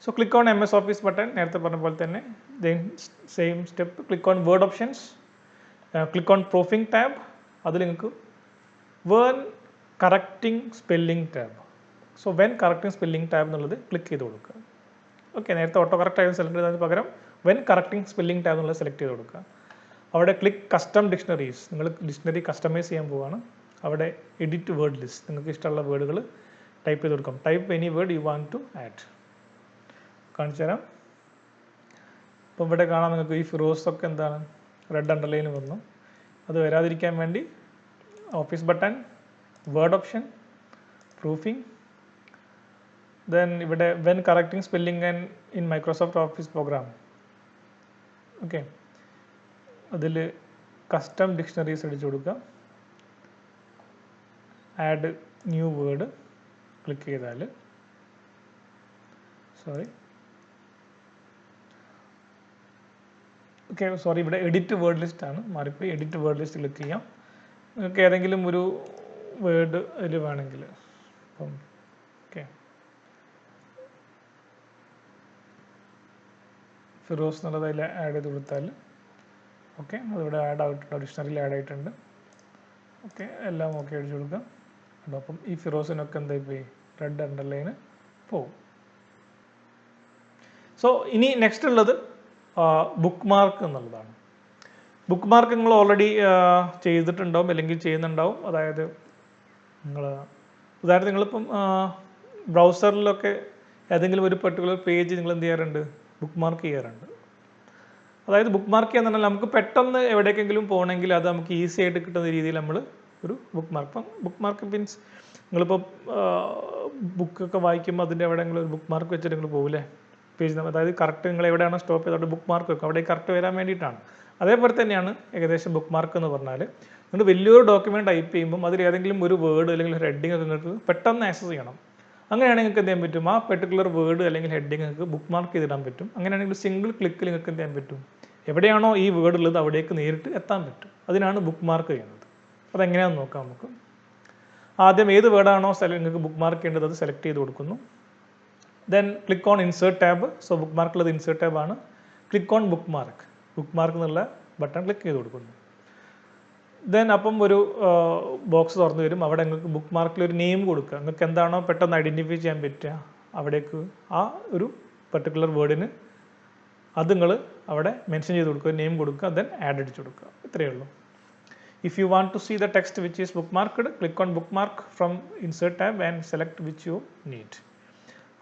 So click on MS office button, നേരത്തെ പറഞ്ഞ പോലെ തന്നെ same step. Click on word options, click on proofing tab. അതിൽ നിങ്ങൾക്ക് when correcting spelling tab. So when correcting spelling tab എന്നുള്ളത് ക്ലിക്ക് ചെയ്ത് കൊടുക്കുക. ഓക്കെ, നേരത്തെ ഓട്ടോ കറക്റ്റ് ആയി സെലക്ട് ചെയ്തതിന് പകരം വെൻ കറക്റ്റിംഗ് സ്പെല്ലിംഗ് ടാബ് എന്നുള്ളത് സെലക്ട് ചെയ്ത് കൊടുക്കുക. അവിടെ ക്ലിക്ക് കസ്റ്റം ഡിക്ഷണറീസ്, നിങ്ങൾ ഡിക്ഷണറി കസ്റ്റമൈസ് ചെയ്യാൻ പോവുകയാണ്. അവിടെ എഡിറ്റ് വേർഡ് ലിസ്റ്റ്, നിങ്ങൾക്ക് ഇഷ്ടമുള്ള വേർഡുകൾ ടൈപ്പ് ചെയ്ത് കൊടുക്കാം. Type any word you want to add. കാണിച്ചു തരാം. അപ്പോൾ ഇവിടെ കാണാം നിങ്ങൾക്ക് ഈ ഫിറോസ് ഒക്കെ എന്താണ് റെഡ് അണ്ടർലൈന് വന്നു. അത് വരാതിരിക്കാൻ വേണ്ടി office button, word option, proofing, then ഇവിടെ when correcting spelling and in Microsoft Office program. Okay, അതിൽ കസ്റ്റം ഡിക്ഷണറീസ് അടിച്ചു കൊടുക്കുക. ആഡ് ന്യൂ വേർഡ് ക്ലിക്ക് ചെയ്താൽ ഇവിടെ എഡിറ്റ് വേർഡ് ലിസ്റ്റ് ആണ് മാറിപ്പോയി. എഡിറ്റ് വേർഡ് ലിസ്റ്റ് ക്ലിക്ക് ചെയ്യാം. നിങ്ങൾക്ക് ഏതെങ്കിലും ഒരു വേർഡ് അതിൽ വേണമെങ്കിൽ. അപ്പം ഓക്കെ, ഫിറോസ് എന്നുള്ളത് അതിൽ ആഡ് ചെയ്ത് കൊടുത്താൽ ഓക്കെ, അതിവിടെ ആഡ് ആയിട്ടുണ്ട്, ഡിക്ഷണറിയിൽ ആഡ് ആയിട്ടുണ്ട്. ഓക്കെ, എല്ലാം ഓക്കെ അടിച്ചു കൊടുക്കാം. അപ്പം ഈ ഫിറോസിനൊക്കെ എന്തായി പോയി, റെഡ് അണ്ടർലൈന് പോവും. സോ ഇനി നെക്സ്റ്റ് ഉള്ളത് ബുക്ക് മാർക്ക് എന്നുള്ളതാണ്. ബുക്ക് മാർക്ക് നിങ്ങൾ ഓൾറെഡി ചെയ്തിട്ടുണ്ടാവും അല്ലെങ്കിൽ ചെയ്യുന്നുണ്ടാവും. അതായത് ഉദാഹരണത്തിന് നിങ്ങളിപ്പം ബ്രൗസറിലൊക്കെ ഏതെങ്കിലും ഒരു പെർട്ടിക്കുലർ പേജ് നിങ്ങൾ എന്ത് ചെയ്യാറുണ്ട്, ബുക്ക് മാർക്ക് ചെയ്യാറുണ്ട്. അതായത് ബുക്ക് മാർക്ക് ചെയ്യാന്ന് പറഞ്ഞാൽ നമുക്ക് പെട്ടെന്ന് എവിടേക്കെങ്കിലും പോകണമെങ്കിൽ അത് നമുക്ക് ഈസി ആയിട്ട് കിട്ടുന്ന രീതിയിൽ നമ്മൾ ഒരു ബുക്ക് മാർക്ക്. ഇപ്പം ബുക്ക് മാർക്ക് മീൻസ് നിങ്ങളിപ്പോൾ ബുക്കൊക്കെ വായിക്കുമ്പോൾ അതിൻ്റെ എവിടെയെങ്കിലും ഒരു ബുക്ക് മാർക്ക് വെച്ചിട്ട് നിങ്ങൾ പോകില്ലേ പേജ്. അതായത് കറക്റ്റ് നിങ്ങൾ എവിടെയാണോ സ്റ്റോപ്പ് ചെയ്തോട്ട് ബുക്ക് മാർക്ക് വെക്കും, അവിടെ കറക്റ്റ് വരാൻ വേണ്ടിയിട്ടാണ്. അതേപോലെ തന്നെയാണ് ഏകദേശം ബുക്ക് മാർക്ക് എന്ന് പറഞ്ഞാൽ നിങ്ങൾ വലിയൊരു ഡോക്യുമെൻറ്റ് ടൈപ്പ് ചെയ്യുമ്പം അതിൽ ഏതെങ്കിലും ഒരു വേർഡ് അല്ലെങ്കിൽ ഹെഡിങ് ഒക്കെ നിങ്ങൾക്ക് പെട്ടെന്ന് ആക്സസ് ചെയ്യണം. അങ്ങനെയാണെങ്കിൽ നിങ്ങൾക്ക് എന്ത് ചെയ്യാൻ പറ്റും, ആ പെർട്ടിക്കുലർ വേർഡ് അല്ലെങ്കിൽ ഹെഡിങ് നിങ്ങൾക്ക് ബുക്ക് മാർക്ക് ചെയ്തിടാൻ പറ്റും. അങ്ങനെയാണെങ്കിൽ സിംഗിൾ ക്ലിക്കിൽ നിങ്ങൾക്ക് എന്ത് ചെയ്യാൻ പറ്റും, എവിടെയാണോ ഈ വേർഡ് ഉള്ളത് അവിടേക്ക് നേരിട്ട് എത്താൻ പറ്റും. അതിനാണ് ബുക്ക് മാർക്ക് ചെയ്യുന്നത്. അതെങ്ങനെയാണെന്ന് നോക്കാം നമുക്ക്. ആദ്യം ഏത് വേർഡാണോ നിങ്ങൾക്ക് ബുക്ക് മാർക്ക് ചെയ്യേണ്ടത് അത് സെലക്ട് ചെയ്ത് കൊടുക്കുന്നു. Then click on insert tab. So ബുക്ക് മാർക്കുള്ളത് ഇൻസേർട്ട് ടാബ് ആണ്. Click on bookmark. Bookmark എന്നുള്ള ബട്ടൺ ക്ലിക്ക് ചെയ്ത് കൊടുക്കുന്നു. ദെൻ അപ്പം ഒരു ബോക്സ് തുറന്നു വരും. അവിടെ നിങ്ങൾക്ക് ബുക്ക് മാർക്കിൽ ഒരു നെയിം കൊടുക്കുക. നിങ്ങൾക്ക് എന്താണോ പെട്ടെന്ന് ഐഡൻറ്റിഫൈ ചെയ്യാൻ പറ്റുക അവിടേക്ക് ആ ഒരു പെർട്ടിക്കുലർ വേർഡിന് അത് നിങ്ങൾ അവിടെ മെൻഷൻ ചെയ്ത് കൊടുക്കുക, നെയിം കൊടുക്കുക, ദെൻ ആഡ് അടിച്ചു കൊടുക്കുക. ഇത്രയേ ഉള്ളൂ. If you want to see the text which is bookmarked, click on bookmark from insert tab and select which you need.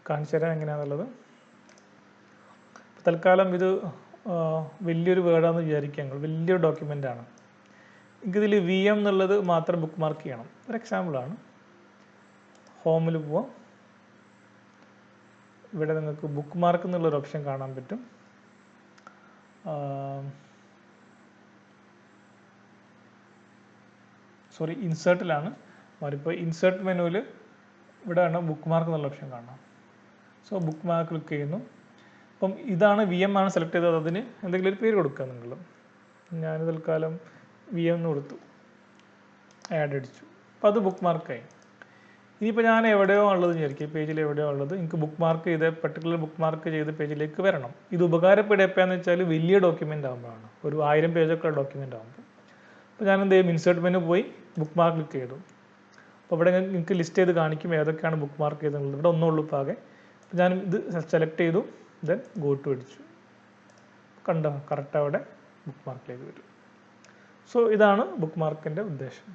കാണിച്ചു തരാം എങ്ങനെയാണെന്നുള്ളത്. തൽക്കാലം ഇത് വലിയൊരു വേർഡാണെന്ന് വിചാരിക്കുക, ഞങ്ങൾ വലിയൊരു ഡോക്യുമെൻ്റ് ആണ്. എനിക്കിതിൽ VM എന്നുള്ളത് മാത്രം ബുക്ക് മാർക്ക് ചെയ്യണം. ഒരു എക്സാമ്പിളാണ്. ഹോമിൽ പോവാം. ഇവിടെ നിങ്ങൾക്ക് ബുക്ക് മാർക്ക് എന്നുള്ളൊരു ഓപ്ഷൻ കാണാൻ പറ്റും. സോറി, ഇൻസേർട്ടിലാണ്. അവരിപ്പോൾ ഇൻസേർട്ട് മെനുവിൽ ഇവിടെ ആണ് ബുക്ക് മാർക്ക് എന്നുള്ള ഓപ്ഷൻ കാണാം. സോ ബുക്ക് മാർക്ക് ക്ലിക്ക് ചെയ്യുന്നു. അപ്പം ഇതാണ് VM ആണ് സെലക്ട് ചെയ്തത്. അതിന് എന്തെങ്കിലും ഒരു പേര് കൊടുക്കുക നിങ്ങൾ. ഞാൻ തൽക്കാലം VM എന്ന് കൊടുത്തു, ആഡ് അടിച്ചു. അപ്പോൾ അത് ബുക്ക് മാർക്കായി. ഇനിയിപ്പോൾ ഞാൻ എവിടെയോ ഉള്ളത് വിചാരിക്കും, പേജിൽ എവിടെയോ ഉള്ളത് എനിക്ക് ബുക്ക് മാർക്ക് ചെയ്ത് പെർട്ടിക്കുലർ ബുക്ക് മാർക്ക് ചെയ്ത പേജിലേക്ക് വരണം. ഇത് ഉപകാരപ്പെടുക എപ്പോഴാന്ന് വെച്ചാൽ വലിയ ഡോക്യുമെൻ്റ് ആകുമ്പോഴാണ്, ഒരു 1000 പേജൊക്കെ ഡോക്യുമെൻ്റ് ആകുമ്പോൾ. അപ്പോൾ ഞാൻ എന്ത് ചെയ്യും, ഇൻസേർട്ട് മെനു പോയി ബുക്ക് മാർക്ക് ക്ലിക്ക് ചെയ്തു. അപ്പോൾ ഇവിടെ നിങ്ങൾക്ക് ലിസ്റ്റ് ചെയ്ത് കാണിക്കും ഏതൊക്കെയാണ് ബുക്ക് മാർക്ക് ചെയ്തിട്ടുള്ളത്. ഇവിടെ ഒന്നുള്ളൂ ഇപ്പോൾ ആകെ. അപ്പോൾ ഞാൻ ഇത് സെലക്ട് ചെയ്തു, ദെൻ ഗോ ടു അടിച്ചു. കണ്ടോ, കറക്റ്റ് അവിടെ ബുക്ക് മാർക്കിലേക്ക് വരും. സോ ഇതാണ് ബുക്ക് മാർക്കിൻ്റെ ഉദ്ദേശം.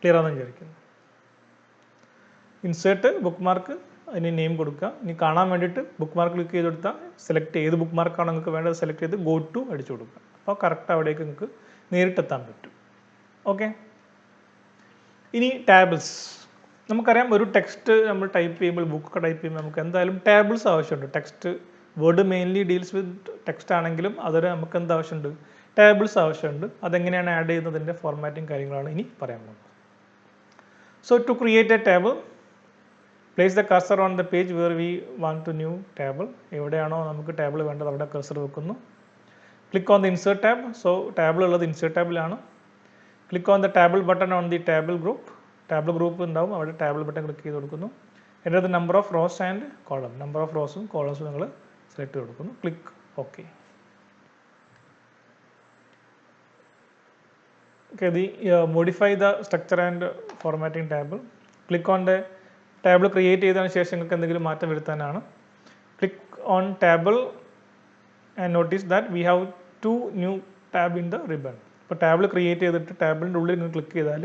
ക്ലിയർ ആണെന്ന് വിചാരിക്കുന്നു. ഇൻസേർട്ട് ബുക്ക് മാർക്ക്, അതിന് നെയിം കൊടുക്കുക. ഇനി കാണാൻ വേണ്ടിയിട്ട് ബുക്ക് മാർക്ക് ക്ലിക്ക് ചെയ്ത് കൊടുത്താൽ സെലക്ട് ചെയ്ത് ബുക്ക് മാർക്കാണ് നിങ്ങൾക്ക് വേണ്ടത് സെലക്ട് ചെയ്ത് ഗോ ടു അടിച്ചു കൊടുക്കുക. അപ്പോൾ കറക്റ്റ് അവിടേക്ക് നിങ്ങൾക്ക് നേരിട്ടെത്താൻ പറ്റും. ഓക്കെ. ഇനി ടാബിൾസ്. നമുക്കറിയാം ഒരു ടെക്സ്റ്റ് നമ്മൾ ടൈപ്പ് ചെയ്യുമ്പോൾ, ബുക്കൊക്കെ ടൈപ്പ് ചെയ്യുമ്പോൾ നമുക്ക് എന്തായാലും ടാബിൾസ് ആവശ്യമുണ്ട്. Text word mainly deals with text ആണെങ്കിലും അതിൽ നമുക്ക് എന്താ ആവശ്യമുണ്ട്, ടാബിൾസ് ആവശ്യമുണ്ട്. അതെങ്ങനെയാണ് ആഡ് ചെയ്യുന്നതിൻ്റെ ഫോർമാറ്റിംഗ് കാര്യങ്ങളാണ് ഇനി പറയാൻ പോകുന്നത്. So to create a table, place the cursor on the page where we want to new table. എവിടെയാണോ നമുക്ക് ടേബിൾ വേണ്ടത് അവിടെ കർസർ വെക്കുന്നു. Click on the insert tab. So table ഉള്ളത് ഇൻസേർട്ട് ടാബിലാണ്. Click on the table button on the table group. Table group ഉണ്ടാവും, അവിടെ table button click ചെയ്ത് കൊടുക്കുന്നു. എൻ്റെ the number of rows and column. Number of റോസും കോളംസും നിങ്ങൾ സെലക്ട് ചെയ്ത് കൊടുക്കുന്നു. Click okay. Okay, modify the structure and formatting table. Click on the table create ചെയ്തതിനു ശേഷം നിങ്ങൾക്ക് എന്തെങ്കിലും മാറ്റം വരുത്താനാണ്. Click on table and notice that we have 2 new tab in the ribbon. ഇപ്പോൾ ടേബിൾ ക്രിയേറ്റ് ചെയ്തിട്ട് ടേബിളിൻ്റെ ഉള്ളിൽ നിങ്ങൾ ക്ലിക്ക് ചെയ്താൽ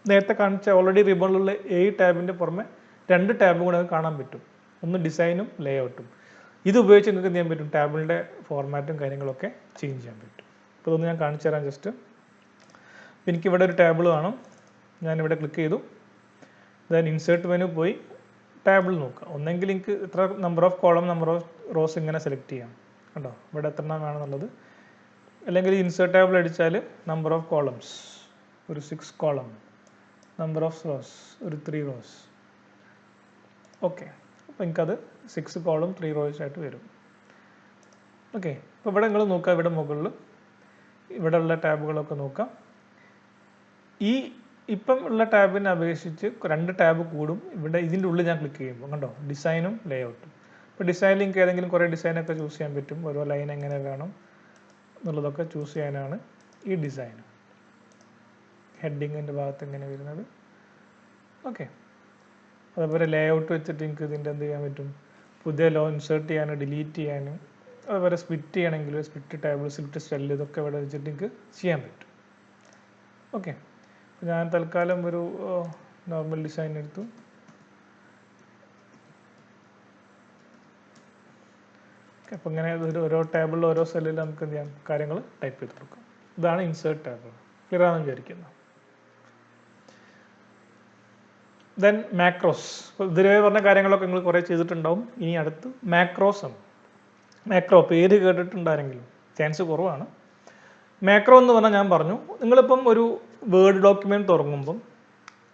നേരത്തെ കാണിച്ച ഓൾറെഡി റിബണിലുള്ള ടാബിൻ്റെ പുറമെ 2 ടാബും കൂടെ കാണാൻ പറ്റും. ഒന്ന് ഡിസൈനും ലേഔട്ടും. ഇത് ഉപയോഗിച്ച് നിങ്ങൾക്ക് എന്ത് ചെയ്യാൻ പറ്റും, ടേബിളിൻ്റെ ഫോർമാറ്റും കാര്യങ്ങളൊക്കെ ചേഞ്ച് ചെയ്യാൻ പറ്റും. അപ്പോൾ ഇതൊന്ന് ഞാൻ കാണിച്ചു തരാം ജസ്റ്റ്. എനിക്കിവിടെ ഒരു ടേബിൾ വേണം. ഞാനിവിടെ ക്ലിക്ക് ചെയ്തു. ദെൻ ഇൻസേർട്ട് മെനു പോയി ടേബിൾ നോക്കുക. ഒന്നെങ്കിൽ എനിക്ക് എത്ര number of column, number of rose ഇങ്ങനെ സെലക്ട് ചെയ്യാം. കണ്ടോ ഇവിടെ എത്ര എണ്ണം വേണമെന്നുള്ളത്. അല്ലെങ്കിൽ ഇൻസേർട്ട് ടേബിൾ അടിച്ചാൽ നമ്പർ ഓഫ് കോളംസ് ഒരു 6 കോളം, നമ്പർ ഓഫ് റോസ് ഒരു 3 റോസ്. ഓക്കെ, അപ്പോൾ എനിക്കത് 6 കോളം 3 റോസ് ആയിട്ട് വരും. ഓക്കെ, അപ്പോൾ ഇവിടെ നിങ്ങൾ നോക്കുക, ഇവിടെ മുകളിൽ ഇവിടെ ഉള്ള ടാബുകളൊക്കെ നോക്കാം. ഈ ഇപ്പം ഉള്ള ടാബിനെ അപേക്ഷിച്ച് 2 ടാബ് കൂടും. ഇവിടെ ഇതിൻ്റെ ഉള്ളിൽ ഞാൻ ക്ലിക്ക് ചെയ്യുമ്പോൾ കണ്ടോ ഡിസൈനും ലേഔട്ടും. ഇപ്പോൾ ഡിസൈനിൽ നിങ്ങൾക്ക് ഏതെങ്കിലും കുറേ ഡിസൈനൊക്കെ ചൂസ് ചെയ്യാൻ പറ്റും. ഓരോ ലൈൻ എങ്ങനെ വേണം എന്നുള്ളതൊക്കെ ചൂസ് ചെയ്യാനാണ് ഈ ഡിസൈൻ. ഹെഡിങ്ങിൻ്റെ ഭാഗത്ത് ഇങ്ങനെ വരുന്നത്. ഓക്കെ, അതുപോലെ ലേ ഔട്ട് വെച്ചിട്ട് നിങ്ങൾക്ക് ഇതിൻ്റെ എന്ത് ചെയ്യാൻ പറ്റും, പുതിയ ലോ ഇൻസേർട്ട് ചെയ്യാനും ഡിലീറ്റ് ചെയ്യാനും, അതുപോലെ സ്പ്ലിറ്റ് ചെയ്യണമെങ്കിൽ സ്പ്ലിറ്റ് ടേബിൾ, സ്പ്ലിറ്റ് സെല്ല്, ഇതൊക്കെ ഇവിടെ വെച്ചിട്ട് നിങ്ങൾക്ക് ചെയ്യാൻ പറ്റും. ഓക്കെ, ഞാൻ തൽക്കാലം ഒരു നോർമൽ ഡിസൈൻ എടുത്തു. അപ്പോൾ ഇങ്ങനെ ഓരോ ടേബിളിൽ ഓരോ സെല്ലിൽ നമുക്ക് എന്ത് ചെയ്യാം, കാര്യങ്ങൾ ടൈപ്പ് ചെയ്ത് കൊടുക്കാം. ഇതാണ് ഇൻസേർട്ട് ടേബിൾ. ക്ലിയർ ആണെന്ന് വിചാരിക്കുന്നു. Then macros. ഇപ്പോൾ ഇതുവരെ പറഞ്ഞ കാര്യങ്ങളൊക്കെ നിങ്ങൾ കുറേ ചെയ്തിട്ടുണ്ടാവും. ഇനി അടുത്ത് മാക്രോസ് ആണ്. മാക്രോ പേര് കേട്ടിട്ടുണ്ടാരെങ്കിലും, ചാൻസ് കുറവാണ്. മാക്രോ എന്ന് പറഞ്ഞാൽ ഞാൻ പറഞ്ഞു, നിങ്ങളിപ്പം ഒരു വേർഡ് ഡോക്യുമെൻറ്റ് തുറങ്ങുമ്പം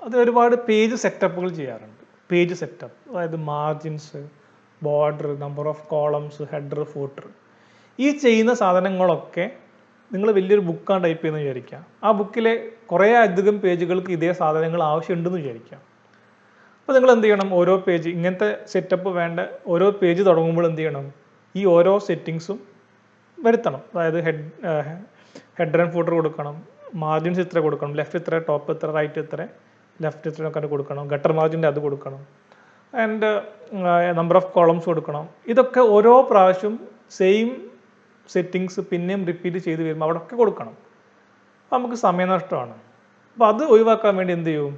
അത് ഒരുപാട് പേജ് സെറ്റപ്പുകൾ ചെയ്യാറുണ്ട്. പേജ് സെറ്റപ്പ്, അതായത് margins, border, number of columns, header, footer. ഈ ചെയ്യുന്ന സാധനങ്ങളൊക്കെ നിങ്ങൾ വലിയൊരു ബുക്കാണ് ടൈപ്പ് ചെയ്യുന്നത് വിചാരിക്കുക. ആ ബുക്കിലെ കുറേ അധികം പേജുകൾക്ക് ഇതേ സാധനങ്ങൾ ആവശ്യമുണ്ടെന്ന് വിചാരിക്കാം. അപ്പോൾ നിങ്ങൾ എന്ത് ചെയ്യണം, ഓരോ പേജ് ഇങ്ങനത്തെ സെറ്റപ്പ് വേണ്ട ഓരോ പേജ് തുടങ്ങുമ്പോൾ എന്ത് ചെയ്യണം, ഈ ഓരോ സെറ്റിങ്സും വരുത്തണം. അതായത് ഹെഡർ ആൻഡ് ഫൂട്ടർ കൊടുക്കണം, മാർജിൻസ് ഇത്ര കൊടുക്കണം, ലെഫ്റ്റ് ഇത്ര, ടോപ്പ് ഇത്ര, റൈറ്റ് ഇത്ര, ലെഫ്റ്റ് ഇത്ര ഒക്കെ കൊടുക്കണം, ഗട്ടർ മാർജിൻ്റെ അത് കൊടുക്കണം, ആൻഡ് നമ്പർ ഓഫ് കോളംസ് കൊടുക്കണം. ഇതൊക്കെ ഓരോ പ്രാവശ്യം സെയിം സെറ്റിങ്സ് പിന്നെയും റിപ്പീറ്റ് ചെയ്ത് വരുമ്പോൾ അവിടെയൊക്കെ കൊടുക്കണം. അപ്പോൾ നമുക്ക് സമയനഷ്ടമാണ്. അപ്പോൾ അത് ഒഴിവാക്കാൻ വേണ്ടി എന്ത് ചെയ്യും,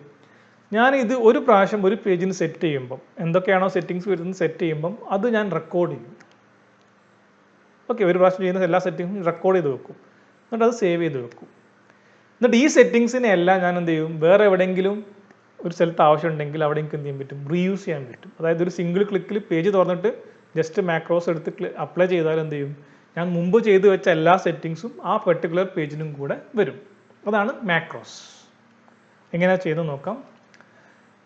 ഞാൻ ഇത് ഒരു പ്രാവശ്യം ഒരു പേജിന് സെറ്റ് ചെയ്യുമ്പം എന്തൊക്കെയാണോ സെറ്റിങ്സ് വരുന്നത് സെറ്റ് ചെയ്യുമ്പം അത് ഞാൻ റെക്കോർഡ് ചെയ്യും. ഓക്കെ, ഒരു പ്രാവശ്യം ചെയ്യുന്ന എല്ലാ സെറ്റിങ്സും റെക്കോർഡ് ചെയ്ത് വെക്കും, എന്നിട്ട് അത് സേവ് ചെയ്ത് വെക്കും. എന്നിട്ട് ഈ സെറ്റിങ്സിനെ എല്ലാം ഞാൻ എന്ത് ചെയ്യും, വേറെ എവിടെയെങ്കിലും ഒരു സ്ഥലത്ത് ആവശ്യമുണ്ടെങ്കിൽ അവിടെ എനിക്ക് എന്ത് ചെയ്യാൻ പറ്റും, റീയൂസ് ചെയ്യാൻ പറ്റും. അതായത് ഒരു സിംഗിൾ ക്ലിക്കിൽ പേജ് തുറന്നിട്ട് ജസ്റ്റ് മാക്രോസ് എടുത്ത് അപ്ലൈ ചെയ്താൽ എന്ത് ചെയ്യും, ഞാൻ മുമ്പ് ചെയ്ത് വെച്ച എല്ലാ സെറ്റിങ്സും ആ പെർട്ടിക്കുലർ പേജിനും കൂടെ വരും. അതാണ് മാക്രോസ്. എങ്ങനെയാണ് ചെയ്ത് നോക്കാം.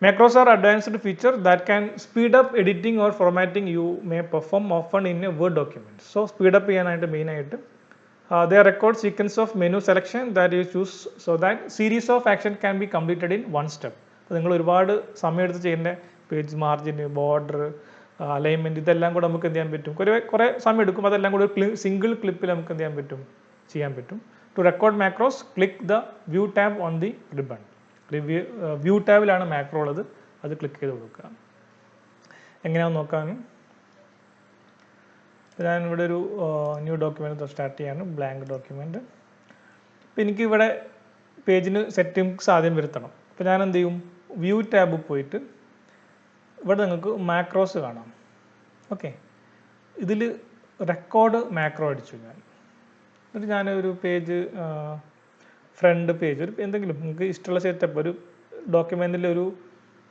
Macros are advanced feature that can speed up editing or formatting you may perform often in a Word document. So speed up ചെയ്യാനായിട്ട് മെയിൻ ആയിട്ട് they record sequence of menu selection that you choose so that series of action can be completed in one step. അപ്പോൾ നിങ്ങൾ ഒരുപാട് സമയം എടുത്ത് ചെയ്യുന്ന page margin, border, alignment, ഇതെല്ലാം കൂടെ നമുക്ക് എന്ത് ചെയ്യാൻ പറ്റും, കുറേ സമയം എടുക്കും. അതെല്ലാം കൂടെ ഒരു സിംഗിൾ ക്ലിപ്പിൽ നമുക്ക് എന്ത് ചെയ്യാൻ പറ്റും. To record macros click the view tab on the ribbon. View ടാബിലാണ് മാക്രോ ഉള്ളത്, അത് ക്ലിക്ക് ചെയ്ത് കൊടുക്കുക. എങ്ങനെയാണെന്ന് നോക്കാൻ ഞാനിവിടെ ഒരു ന്യൂ ഡോക്യുമെൻറ്റ് സ്റ്റാർട്ട് ചെയ്യാണ്, ബ്ലാങ്ക് ഡോക്യുമെൻറ്റ്. അപ്പോൾ എനിക്കിവിടെ പേജിന് സെറ്റിങ്സ് ആദ്യം വരുത്തണം. അപ്പോൾ ഞാൻ എന്ത് ചെയ്യും, വ്യൂ ടാബ് പോയിട്ട് ഇവിടെ നിങ്ങൾക്ക് മാക്രോസ് കാണാം. ഓക്കെ, ഇതിൽ റെക്കോർഡ് മാക്രോ അടിച്ചു ഞാൻ. എന്നിട്ട് ഞാനൊരു പേജ്, ഫ്രണ്ട് പേജ്, ഒരു എന്തെങ്കിലും നിങ്ങൾക്ക് ഇഷ്ടമുള്ള സെറ്റപ്പ്, ഒരു ഡോക്യുമെൻറ്റിൽ ഒരു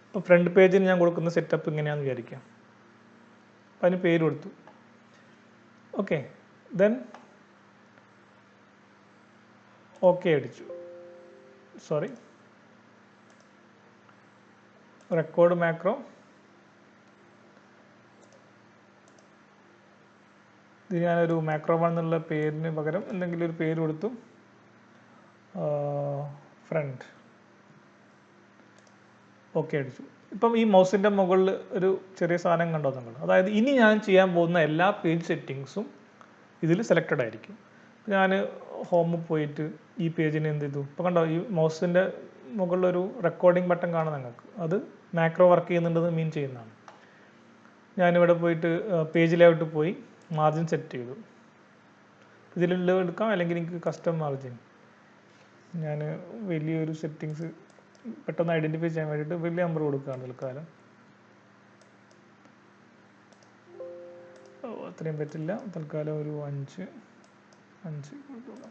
ഇപ്പോൾ ഫ്രണ്ട് പേജിന് ഞാൻ കൊടുക്കുന്ന സെറ്റപ്പ് ഇങ്ങനെയാണെന്ന് വിചാരിക്കാം. അപ്പം അതിന് പേര് കൊടുത്തു. ഓക്കെ, ദെൻ ഓക്കെ അടിച്ചു. Sorry, record macro. ഇത് ഞാനൊരു മാക്രോ വൺ എന്നുള്ള പേരിന് പകരം എന്തെങ്കിലും ഒരു പേര് കൊടുത്തു, ഫ്രണ്ട്. ഓക്കെ അടിച്ചു. ഇപ്പം ഈ മൗസിൻ്റെ മുകളിൽ ഒരു ചെറിയ സാധനം കണ്ടോ നിങ്ങൾ, അതായത് ഇനി ഞാൻ ചെയ്യാൻ പോകുന്ന എല്ലാ പേജ് സെറ്റിങ്സും ഇതിൽ സെലക്റ്റഡ് ആയിരിക്കും. ഞാൻ ഹോമിൽ പോയിട്ട് ഈ പേജിന് എന്ത് ചെയ്തു, ഇപ്പോൾ കണ്ടോ ഈ മൗസിൻ്റെ മുകളിലൊരു റെക്കോർഡിംഗ് ബട്ടൺ കാണാം നിങ്ങൾക്ക്, അത് മാക്രോ വർക്ക് ചെയ്യുന്നുണ്ടെന്ന് മീൻ ചെയ്യുന്നതാണ്. ഞാനിവിടെ പോയിട്ട് പേജ് ലേഔട്ട് പോയി മാർജിൻ സെറ്റ് ചെയ്തു. ഇതിലുള്ള എടുക്കാം, അല്ലെങ്കിൽ എനിക്ക് കസ്റ്റം മാർജിൻ, ഞാൻ വലിയൊരു സെറ്റിങ്സ് പെട്ടെന്ന് ഐഡൻറ്റിഫൈ ചെയ്യാൻ വേണ്ടിയിട്ട് വലിയ നമ്പർ കൊടുക്കുകയാണ് തൽക്കാലം. അത്രയും പറ്റില്ല, തൽക്കാലം ഒരു 5 കൊടുക്കുക.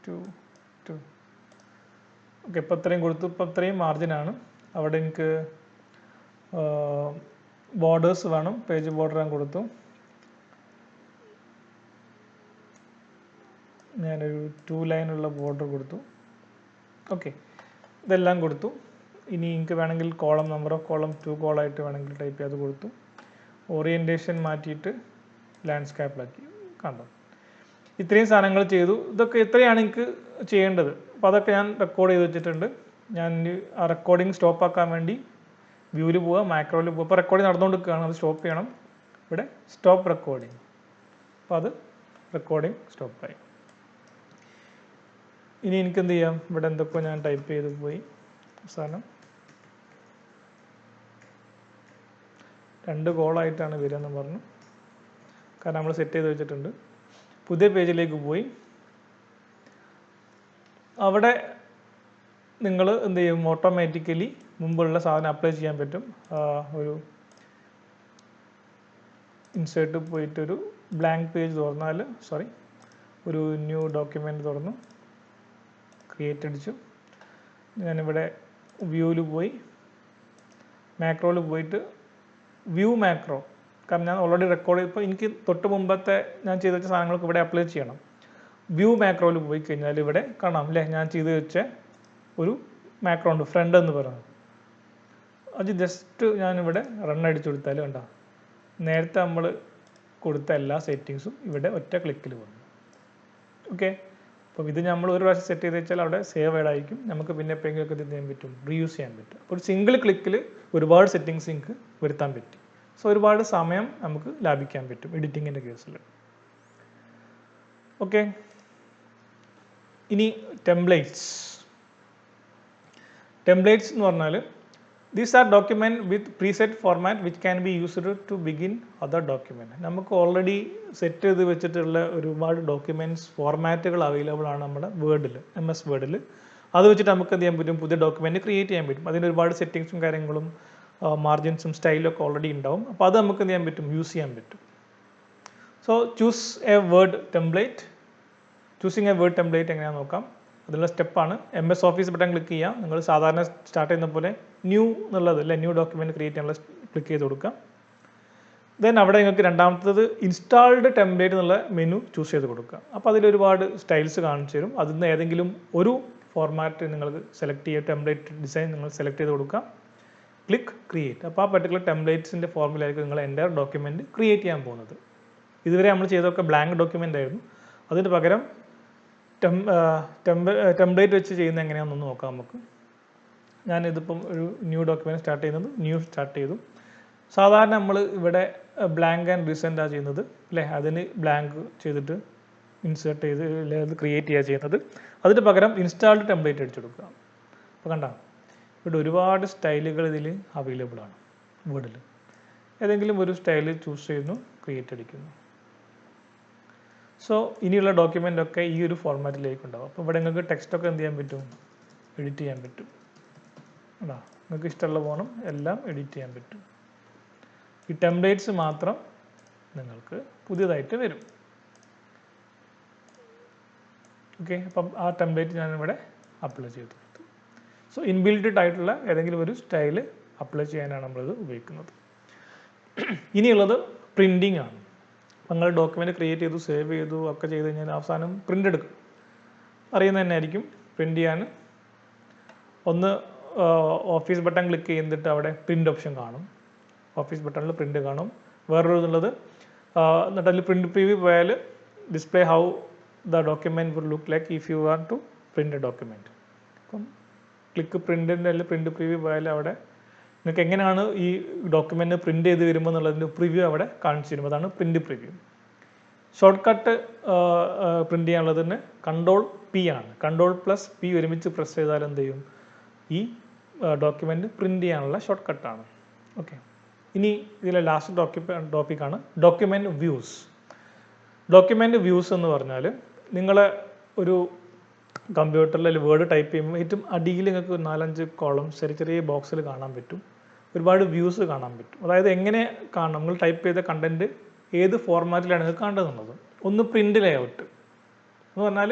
2 2 ഓക്കെ, ഇപ്പം അത്രയും കൊടുത്തു. ഇപ്പം അത്രയും മാർജിനാണ്. അവിടെ എനിക്ക് ബോർഡേഴ്സ് വേണം, പേജ് ബോർഡർ ഞാൻ കൊടുത്തു. ഞാനൊരു 2 ലൈനുള്ള ബോർഡർ കൊടുത്തു. ഓക്കെ, ഇതെല്ലാം കൊടുത്തു. ഇനി എനിക്ക് വേണമെങ്കിൽ കോളം, നമ്പർ ഓഫ് കോളം 2 കോളായിട്ട് വേണമെങ്കിൽ ടൈപ്പ് ചെയ്ത് കൊടുത്തു. ഓറിയൻറ്റേഷൻ മാറ്റിയിട്ട് ലാൻഡ്സ്കേപ്പിലാക്കി. കണ്ടോ, ഇത്രയും സാധനങ്ങൾ ചെയ്തു. ഇത്രയാണ് എനിക്ക് ചെയ്യേണ്ടത്. അപ്പോൾ അതൊക്കെ ഞാൻ റെക്കോർഡ് ചെയ്ത് വെച്ചിട്ടുണ്ട്. ഞാൻ ആ റെക്കോർഡിംഗ് സ്റ്റോപ്പ് ആക്കാൻ വേണ്ടി വ്യൂവിൽ പോവുക, മാക്രോയിൽ പോവുക. ഇപ്പോൾ റെക്കോർഡിംഗ് നടന്നുകൊണ്ടിരിക്കുകയാണ്, അത് സ്റ്റോപ്പ് ചെയ്യണം. ഇവിടെ സ്റ്റോപ്പ് റെക്കോർഡിംഗ്, അപ്പോൾ അത് റെക്കോർഡിംഗ് സ്റ്റോപ്പായി. ഇനി എനിക്ക് എന്ത് ചെയ്യാം, ഇവിടെ എന്തൊക്കെ ഞാൻ ടൈപ്പ് ചെയ്ത് പോയി. അവസാനം 2 കോളായിട്ടാണ് വരിക എന്ന് പറഞ്ഞു, കാരണം നമ്മൾ സെറ്റ് ചെയ്ത് വെച്ചിട്ടുണ്ട്. പുതിയ പേജിലേക്ക് പോയി. അവിടെ നിങ്ങൾ എന്ത് ചെയ്യും, ഓട്ടോമാറ്റിക്കലി മുമ്പുള്ള സാധനം അപ്ലൈ ചെയ്യാൻ പറ്റും. ഒരു ഇൻസേർട്ട് പോയിട്ടൊരു ബ്ലാങ്ക് പേജ് തുറന്നാൽ, ഒരു ന്യൂ ഡോക്യുമെൻ്റ് തുറന്നു, ക്രിയേറ്റ് അടിച്ചു. ഞാനിവിടെ വ്യൂവിൽ പോയി, മാക്രോയിൽ പോയിട്ട് വ്യൂ മാക്രോ, കാരണം ഞാൻ ഓൾറെഡി റെക്കോർഡ് ചെയ്ത്, ഇപ്പോൾ എനിക്ക് തൊട്ട് മുമ്പത്തെ ഞാൻ ചെയ്ത് വെച്ച സാധനങ്ങൾക്ക് ഇവിടെ അപ്ലൈ ചെയ്യണം. വ്യൂ മാക്രോയിൽ പോയി കഴിഞ്ഞാൽ ഇവിടെ കാണാം അല്ലേ, ഞാൻ ചെയ്ത് വെച്ച ഒരു മാക്രോ ഉണ്ട്, ഫ്രണ്ട് എന്ന് പറയുന്നത്. അത് ജസ്റ്റ് ഞാനിവിടെ റൺ അടിച്ചു കൊടുത്താൽ കണ്ടോ, നേരത്തെ നമ്മൾ കൊടുത്ത എല്ലാ സെറ്റിങ്സും ഇവിടെ ഒറ്റ ക്ലിക്കിൽ വന്നു. ഓക്കെ, അപ്പോൾ ഇത് നമ്മൾ ഒരു പ്രാവശ്യം സെറ്റ് ചെയ്ത് വെച്ചാൽ അവിടെ സേവ് ആയിരിക്കും. നമുക്ക് പിന്നെ എപ്പോഴെങ്കിലുമൊക്കെ ഇത് ചെയ്യാൻ പറ്റും, റീയൂസ് ചെയ്യാൻ പറ്റും. അപ്പോൾ ഒരു സിംഗിൾ ക്ലിക്കിൽ ഒരുപാട് സെറ്റിങ്സ് നിങ്ങൾക്ക് വരുത്താൻ പറ്റും. സോ ഒരുപാട് സമയം നമുക്ക് ലാഭിക്കാൻ പറ്റും എഡിറ്റിങ്ങിൻ്റെ കേസിൽ. ഓക്കെ, ഇനി ടെംപ്ലേറ്റ്സ്. ടെംപ്ലേറ്റ്സ് എന്ന് പറഞ്ഞാൽ these are document with preset format which can be used to begin other document. നമുക്ക് ഓൾറെഡി സെറ്റ് ചെയ്ത് വെച്ചിട്ടുള്ള ഒരുപാട് ഡോക്യുമെൻറ്റ്സ് ഫോർമാറ്റുകൾ അവൈലബിൾ ആണ് നമ്മുടെ വേർഡിൽ, MS വേർഡിൽ. അത് വെച്ചിട്ട് നമുക്ക് എന്ത് ചെയ്യാൻ പറ്റും, പുതിയ ഡോക്യുമെൻറ്റ് ക്രിയേറ്റ് ചെയ്യാൻ പറ്റും. അതിന് ഒരുപാട് സെറ്റിങ്സും കാര്യങ്ങളും മാർജിൻസും സ്റ്റൈലും ഒക്കെ ഓൾറെഡി ഉണ്ടാവും. അപ്പോൾ അത് നമുക്ക് എന്ത് ചെയ്യാൻ പറ്റും, യൂസ് ചെയ്യാൻ പറ്റും. So choose A word template. Choosing A word template എങ്ങനെയാണെന്ന് നോക്കാം. അതിനുള്ള സ്റ്റെപ്പാണ് MS ഓഫീസ് ബട്ടൺ ക്ലിക്ക് ചെയ്യുക. നിങ്ങൾ സാധാരണ സ്റ്റാർട്ട് ചെയ്യുന്ന പോലെ ന്യൂ എന്നുള്ളത് അല്ലെ, ന്യൂ ഡോക്യുമെൻറ്റ് ക്രിയേറ്റ് ചെയ്യാനുള്ള ക്ലിക്ക് ചെയ്ത് കൊടുക്കുക. ദെൻ അവിടെ നിങ്ങൾക്ക് രണ്ടാമത്തത് ഇൻസ്റ്റാൾഡ് ടെംപ്ലേറ്റ് എന്നുള്ള മെനു ചൂസ് ചെയ്ത് കൊടുക്കുക. അപ്പോൾ അതിലൊരുപാട് സ്റ്റൈൽസ് കാണിച്ചു തരും. അതിൽ നിന്ന് ഏതെങ്കിലും ഒരു ഫോർമാറ്റ് നിങ്ങൾ സെലക്ട് ചെയ്യുക, ടെംപ്ലേറ്റ് ഡിസൈൻ നിങ്ങൾ സെലക്ട് ചെയ്ത് കൊടുക്കുക, ക്ലിക്ക് ക്രിയേറ്റ്. അപ്പോൾ ആ പർട്ടിക്കുലർ ടെംപ്ലേറ്റ്സിൻ്റെ ഫോർമിലായിരിക്കും നിങ്ങൾ എൻ്റെ ഡോക്യുമെൻറ്റ് ക്രിയേറ്റ് ചെയ്യാൻ പോകുന്നത്. ഇതുവരെ നമ്മൾ ചെയ്തൊക്കെ ബ്ലാങ്ക് ഡോക്യുമെൻ്റ് ആയിരുന്നു. അതിന് പകരം ടെംപ്ലേറ്റ് വെച്ച് ചെയ്യുന്നത് എങ്ങനെയാണെന്നൊന്ന് നോക്കാം നമുക്ക്. ഞാനിതിപ്പം ഒരു ന്യൂ ഡോക്യുമെൻറ്റ് സ്റ്റാർട്ട് ചെയ്യുന്നത്, ന്യൂ സ്റ്റാർട്ട് ചെയ്തു. സാധാരണ നമ്മൾ ഇവിടെ ബ്ലാങ്ക് ആൻഡ് റീസെൻ്റാണ് ചെയ്യുന്നത് അല്ലേ, അതിന് ബ്ലാങ്ക് ചെയ്തിട്ട് ഇൻസേർട്ട് ചെയ്ത് അത് ക്രിയേറ്റ് ചെയ്യുക ചെയ്യുന്നത്. അതിന് പകരം ഇൻസ്റ്റാൾഡ് ടെംപ്ലേറ്റ് അടിച്ചെടുക്കുക. അപ്പോൾ കണ്ടോ, ഇവിടെ ഒരുപാട് സ്റ്റൈലുകൾ ഇതിൽ അവൈലബിൾ ആണ് വേർഡിൽ. ഏതെങ്കിലും ഒരു സ്റ്റൈൽ ചൂസ് ചെയ്യുന്നു, ക്രിയേറ്റ് അടിക്കുന്നു. സോ ഇനിയുള്ള ഡോക്യുമെൻ്റ് ഒക്കെ ഈ ഒരു ഫോർമാറ്റിലേക്ക് ഉണ്ടാവും. അപ്പോൾ ഇവിടെ നിങ്ങൾക്ക് ടെക്സ്റ്റൊക്കെ എന്ത് ചെയ്യാൻ പറ്റും, എഡിറ്റ് ചെയ്യാൻ പറ്റും. അതാ നിങ്ങൾക്ക് ഇഷ്ടമുള്ള പോകണം എല്ലാം എഡിറ്റ് ചെയ്യാൻ പറ്റും. ഈ ടെംപ്ലേറ്റ്സ് മാത്രം നിങ്ങൾക്ക് പുതിയതായിട്ട് വരും. ഓക്കെ, അപ്പം ആ ടെംപ്ലേറ്റ് ഞാനിവിടെ അപ്ലൈ ചെയ്തു കൊടുത്തു. സോ ഇൻബിൽറ്റഡ് ആയിട്ടുള്ള ഏതെങ്കിലും ഒരു സ്റ്റൈൽ അപ്ലൈ ചെയ്യാനാണ് നമ്മളിത് ഉപയോഗിക്കുന്നത്. ഇനിയുള്ളത് പ്രിൻറ്റിംഗ് ആണ്. നിങ്ങൾ ഡോക്യുമെൻറ്റ് ക്രിയേറ്റ് ചെയ്തു, സേവ് ചെയ്തു ഒക്കെ ചെയ്ത് കഴിഞ്ഞാൽ അവസാനം പ്രിൻ്റ് എടുക്കും. അറിയുന്നത് തന്നെ ആയിരിക്കും. പ്രിൻ്റ് ചെയ്യാൻ ഒന്ന് ഓഫീസ് ബട്ടൺ ക്ലിക്ക് ചെയ്തിട്ട് അവിടെ പ്രിൻ്റ് ഓപ്ഷൻ കാണും. ഓഫീസ് ബട്ടണിൽ പ്രിൻ്റ് കാണും. വേറൊരു ഇതുള്ളത് എന്നിട്ട് അതിൽ പ്രിൻ്റ് പ്രിവ്യൂ പോയാൽ display how the document would look like if you want to print a document. അപ്പം ക്ലിക്ക് പ്രിൻറ്റിൻ്റെ അല്ലെങ്കിൽ പ്രിൻ്റ് പ്രിവ്യൂ പോയാൽ അവിടെ നിങ്ങൾക്ക് എങ്ങനെയാണ് ഈ ഡോക്യുമെൻറ്റ് പ്രിൻ്റ് ചെയ്ത് വരുമ്പോൾ എന്നുള്ളതിൻ്റെ പ്രിവ്യൂ അവിടെ കാണിച്ചു തരും. അതാണ് print preview. Shortcut print ചെയ്യാനുള്ളതിന് Ctrl+P ആണ്. Ctrl+P ഒരുമിച്ച് പ്രസ് ചെയ്താൽ എന്ത് ചെയ്യും, ഈ ഡോക്യുമെൻറ്റ് പ്രിൻ്റ് ചെയ്യാനുള്ള ഷോർട്ട് കട്ടാണ്. ഓക്കെ, ഇനി ഇതിലെ ലാസ്റ്റ് ടോപ്പിക്കാണ് ഡോക്യുമെൻറ്റ് വ്യൂസ്. ഡോക്യുമെൻറ്റ് വ്യൂസ് എന്ന് പറഞ്ഞാൽ നിങ്ങൾ ഒരു കമ്പ്യൂട്ടറിൽ അല്ലെങ്കിൽ വേർഡ് ടൈപ്പ് ചെയ്യുമ്പോൾ ഏറ്റവും അടിയിൽ നിങ്ങൾക്ക് 4-5 കോളംസ് ചെറിയ ചെറിയ ബോക്സിൽ കാണാൻ പറ്റും. ഒരുപാട് വ്യൂസ് കാണാൻ പറ്റും. അതായത് എങ്ങനെ കാണണം, നിങ്ങൾ ടൈപ്പ് ചെയ്ത കണ്ടൻറ്റ് ഏത് ഫോർമാറ്റിലാണ് നിങ്ങൾക്ക് കാണേണ്ടതെന്നുള്ളത്. ഒന്ന് പ്രിൻ്റ് ലേഔട്ട് എന്ന് പറഞ്ഞാൽ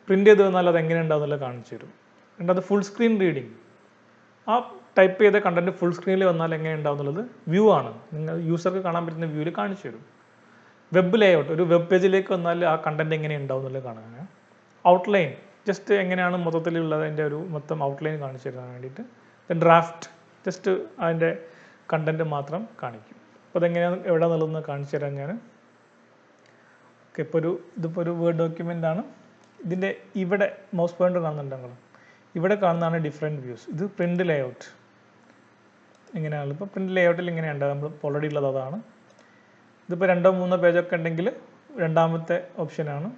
പ്രിൻ്റ് ചെയ്ത് വന്നാൽ അത് എങ്ങനെ ഉണ്ടാവും എന്നുള്ളത് കാണിച്ചു തരും. രണ്ടാമത് ഫുൾ സ്ക്രീൻ റീഡിങ്. ആ ടൈപ്പ് ചെയ്ത കണ്ടൻറ്റ് ഫുൾ സ്ക്രീനിൽ വന്നാൽ എങ്ങനെ ഉണ്ടാവും എന്നുള്ളത് വ്യൂ ആണ്. നിങ്ങൾ യൂസർക്ക് കാണാൻ പറ്റുന്ന വ്യൂവിൽ കാണിച്ചു തരും. വെബ് ലേഔട്ട്, ഒരു വെബ് പേജിലേക്ക് വന്നാൽ ആ കണ്ടൻറ്റ് എങ്ങനെ ഉണ്ടാവും എന്നുള്ളത് കാണാൻ. ഔട്ട്ലൈൻ, ജസ്റ്റ് എങ്ങനെയാണ് മൊത്തത്തിലുള്ളത് അതിൻ്റെ ഒരു മൊത്തം ഔട്ട്ലൈൻ കാണിച്ചു തരാൻ വേണ്ടിയിട്ട്. ഡ്രാഫ്റ്റ്, ജസ്റ്റ് അതിൻ്റെ കണ്ടൻറ്റ് മാത്രം കാണിക്കും. അപ്പോൾ അതെങ്ങനെയാണ് എവിടെ നിന്നുള്ളത് കാണിച്ചു തരാൻ ഞാൻ. ഓക്കെ, ഇതിപ്പോൾ ഒരു വേർഡ് ഡോക്യുമെൻ്റ് ആണ്. ഇതിൻ്റെ ഇവിടെ മൗസ് പോയിൻ്റർ കാണുന്നുണ്ട് നിങ്ങൾ. ഇവിടെ കാണുന്നതാണ് ഡിഫറെൻറ്റ് വ്യൂസ്. ഇത് പ്രിൻ്റ് ലേഔട്ട് ഇങ്ങനെയാണ്. ഇപ്പോൾ പ്രിൻ്റ് ലേഔട്ടിൽ ഇങ്ങനെയുണ്ട്, നമ്മൾ ഓൾറെഡി ഉള്ളത് അതാണ്. ഇതിപ്പോൾ 2-3 പേജൊക്കെ ഉണ്ടെങ്കിൽ രണ്ടാമത്തെ ഓപ്ഷനാണ്.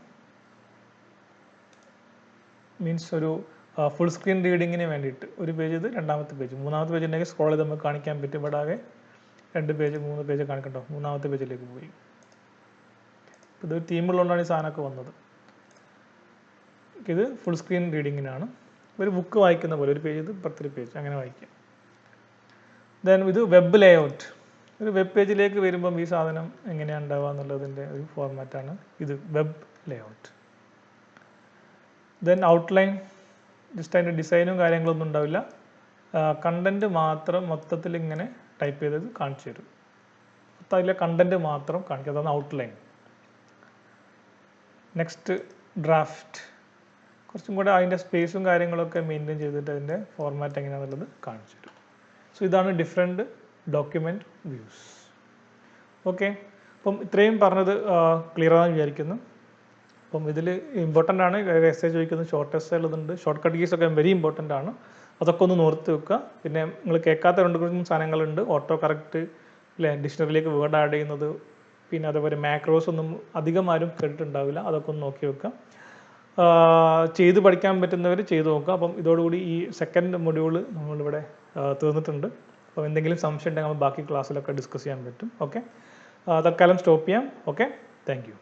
മീൻസ് ഒരു ഫുൾ സ്ക്രീൻ റീഡിങ്ങിന് വേണ്ടിയിട്ട് ഒരു പേജ്, ഇത് രണ്ടാമത്തെ പേജ്. മൂന്നാമത്തെ പേജ് ഉണ്ടെങ്കിൽ സ്ക്രോൾ ചെയ്ത് നമുക്ക് കാണിക്കാൻ പറ്റും. ഇവിടെ ആകെ 2 പേജ് 3 പേജ് കാണിക്കണ്ടോ, മൂന്നാമത്തെ പേജിലേക്ക് പോയി. ഇത് തീമുള്ളതുകൊണ്ടാണ് ഈ സാധനമൊക്കെ വന്നത്. ഇത് ഫുൾ സ്ക്രീൻ റീഡിങ്ങിനാണ്. ഒരു ബുക്ക് വായിക്കുന്ന പോലെ ഒരു പേജ്, ഇത് 10 പേജ് അങ്ങനെ വായിക്കാം. ദെൻ ഇത് വെബ് ലേഔട്ട്. ഒരു വെബ് പേജിലേക്ക് വരുമ്പം ഈ സാധനം എങ്ങനെയാണ് ഉണ്ടാവുക എന്നുള്ളതിൻ്റെ ഒരു ഫോർമാറ്റാണ് ഇത് web layout. Then outline, just അതിൻ്റെ ഡിസൈനും കാര്യങ്ങളൊന്നും ഉണ്ടാവില്ല, കണ്ടൻറ്റ് മാത്രം മൊത്തത്തിൽ ഇങ്ങനെ ടൈപ്പ് ചെയ്തത് കാണിച്ചു തരും. അതിലെ കണ്ടൻറ്റ് മാത്രം കാണിക്കുക, അതാണ് ഔട്ട്ലൈൻ. നെക്സ്റ്റ് ഡ്രാഫ്റ്റ്, കുറച്ചും കൂടെ അതിൻ്റെ സ്പേസും കാര്യങ്ങളൊക്കെ മെയിൻറ്റെയിൻ ചെയ്തിട്ട് അതിൻ്റെ ഫോർമാറ്റ് എങ്ങനെയാണെന്നുള്ളത് കാണിച്ചു തരും. സോ ഇതാണ് ഡിഫറെൻറ്റ് ഡോക്യുമെൻറ്റ് വ്യൂസ്. ഓക്കെ, അപ്പം ഇത്രയും പറഞ്ഞത് ക്ലിയർ ആണെന്ന് വിചാരിക്കുന്നു. അപ്പം ഇതിൽ ഇമ്പോർട്ടൻ്റ് ആണ്, എസ്സേ ചോദിക്കുന്നത് ഷോർട്ട് എസ്സേ ഉള്ളതുണ്ട്, ഷോർട്ട് കട്ട് കീസ് ഒക്കെ വെരി ഇമ്പോർട്ടൻ്റ് ആണ്. അതൊക്കെ ഒന്ന് ഓർത്ത് വെക്കുക. പിന്നെ നിങ്ങൾ കേൾക്കാത്ത 2 സാധനങ്ങളുണ്ട്, ഓട്ടോ കറക്റ്റ് അല്ലേ, ഡിക്ഷണറിയിലേക്ക് വേർഡ് ആഡ് ചെയ്യുന്നത്, പിന്നെ അതേപോലെ മാക്രോസ് ഒന്നും അധികം ആരും കേട്ടിട്ടുണ്ടാവില്ല, അതൊക്കെ ഒന്ന് നോക്കി വെക്കുക. ചെയ്ത് പഠിക്കാൻ പറ്റുന്നവർ ചെയ്ത് നോക്കുക. അപ്പം ഇതോടുകൂടി ഈ സെക്കൻഡ് മൊഡ്യൂൾ നമ്മളിവിടെ തീർന്നിട്ടുണ്ട്. അപ്പോൾ എന്തെങ്കിലും സംശയം ഉണ്ടെങ്കിൽ നമ്മൾ ബാക്കി ക്ലാസ്സിലൊക്കെ ഡിസ്കസ് ചെയ്യാൻ പറ്റും. ഓക്കെ, തൽക്കാലം സ്റ്റോപ്പ് ചെയ്യാം. Okay, thank you.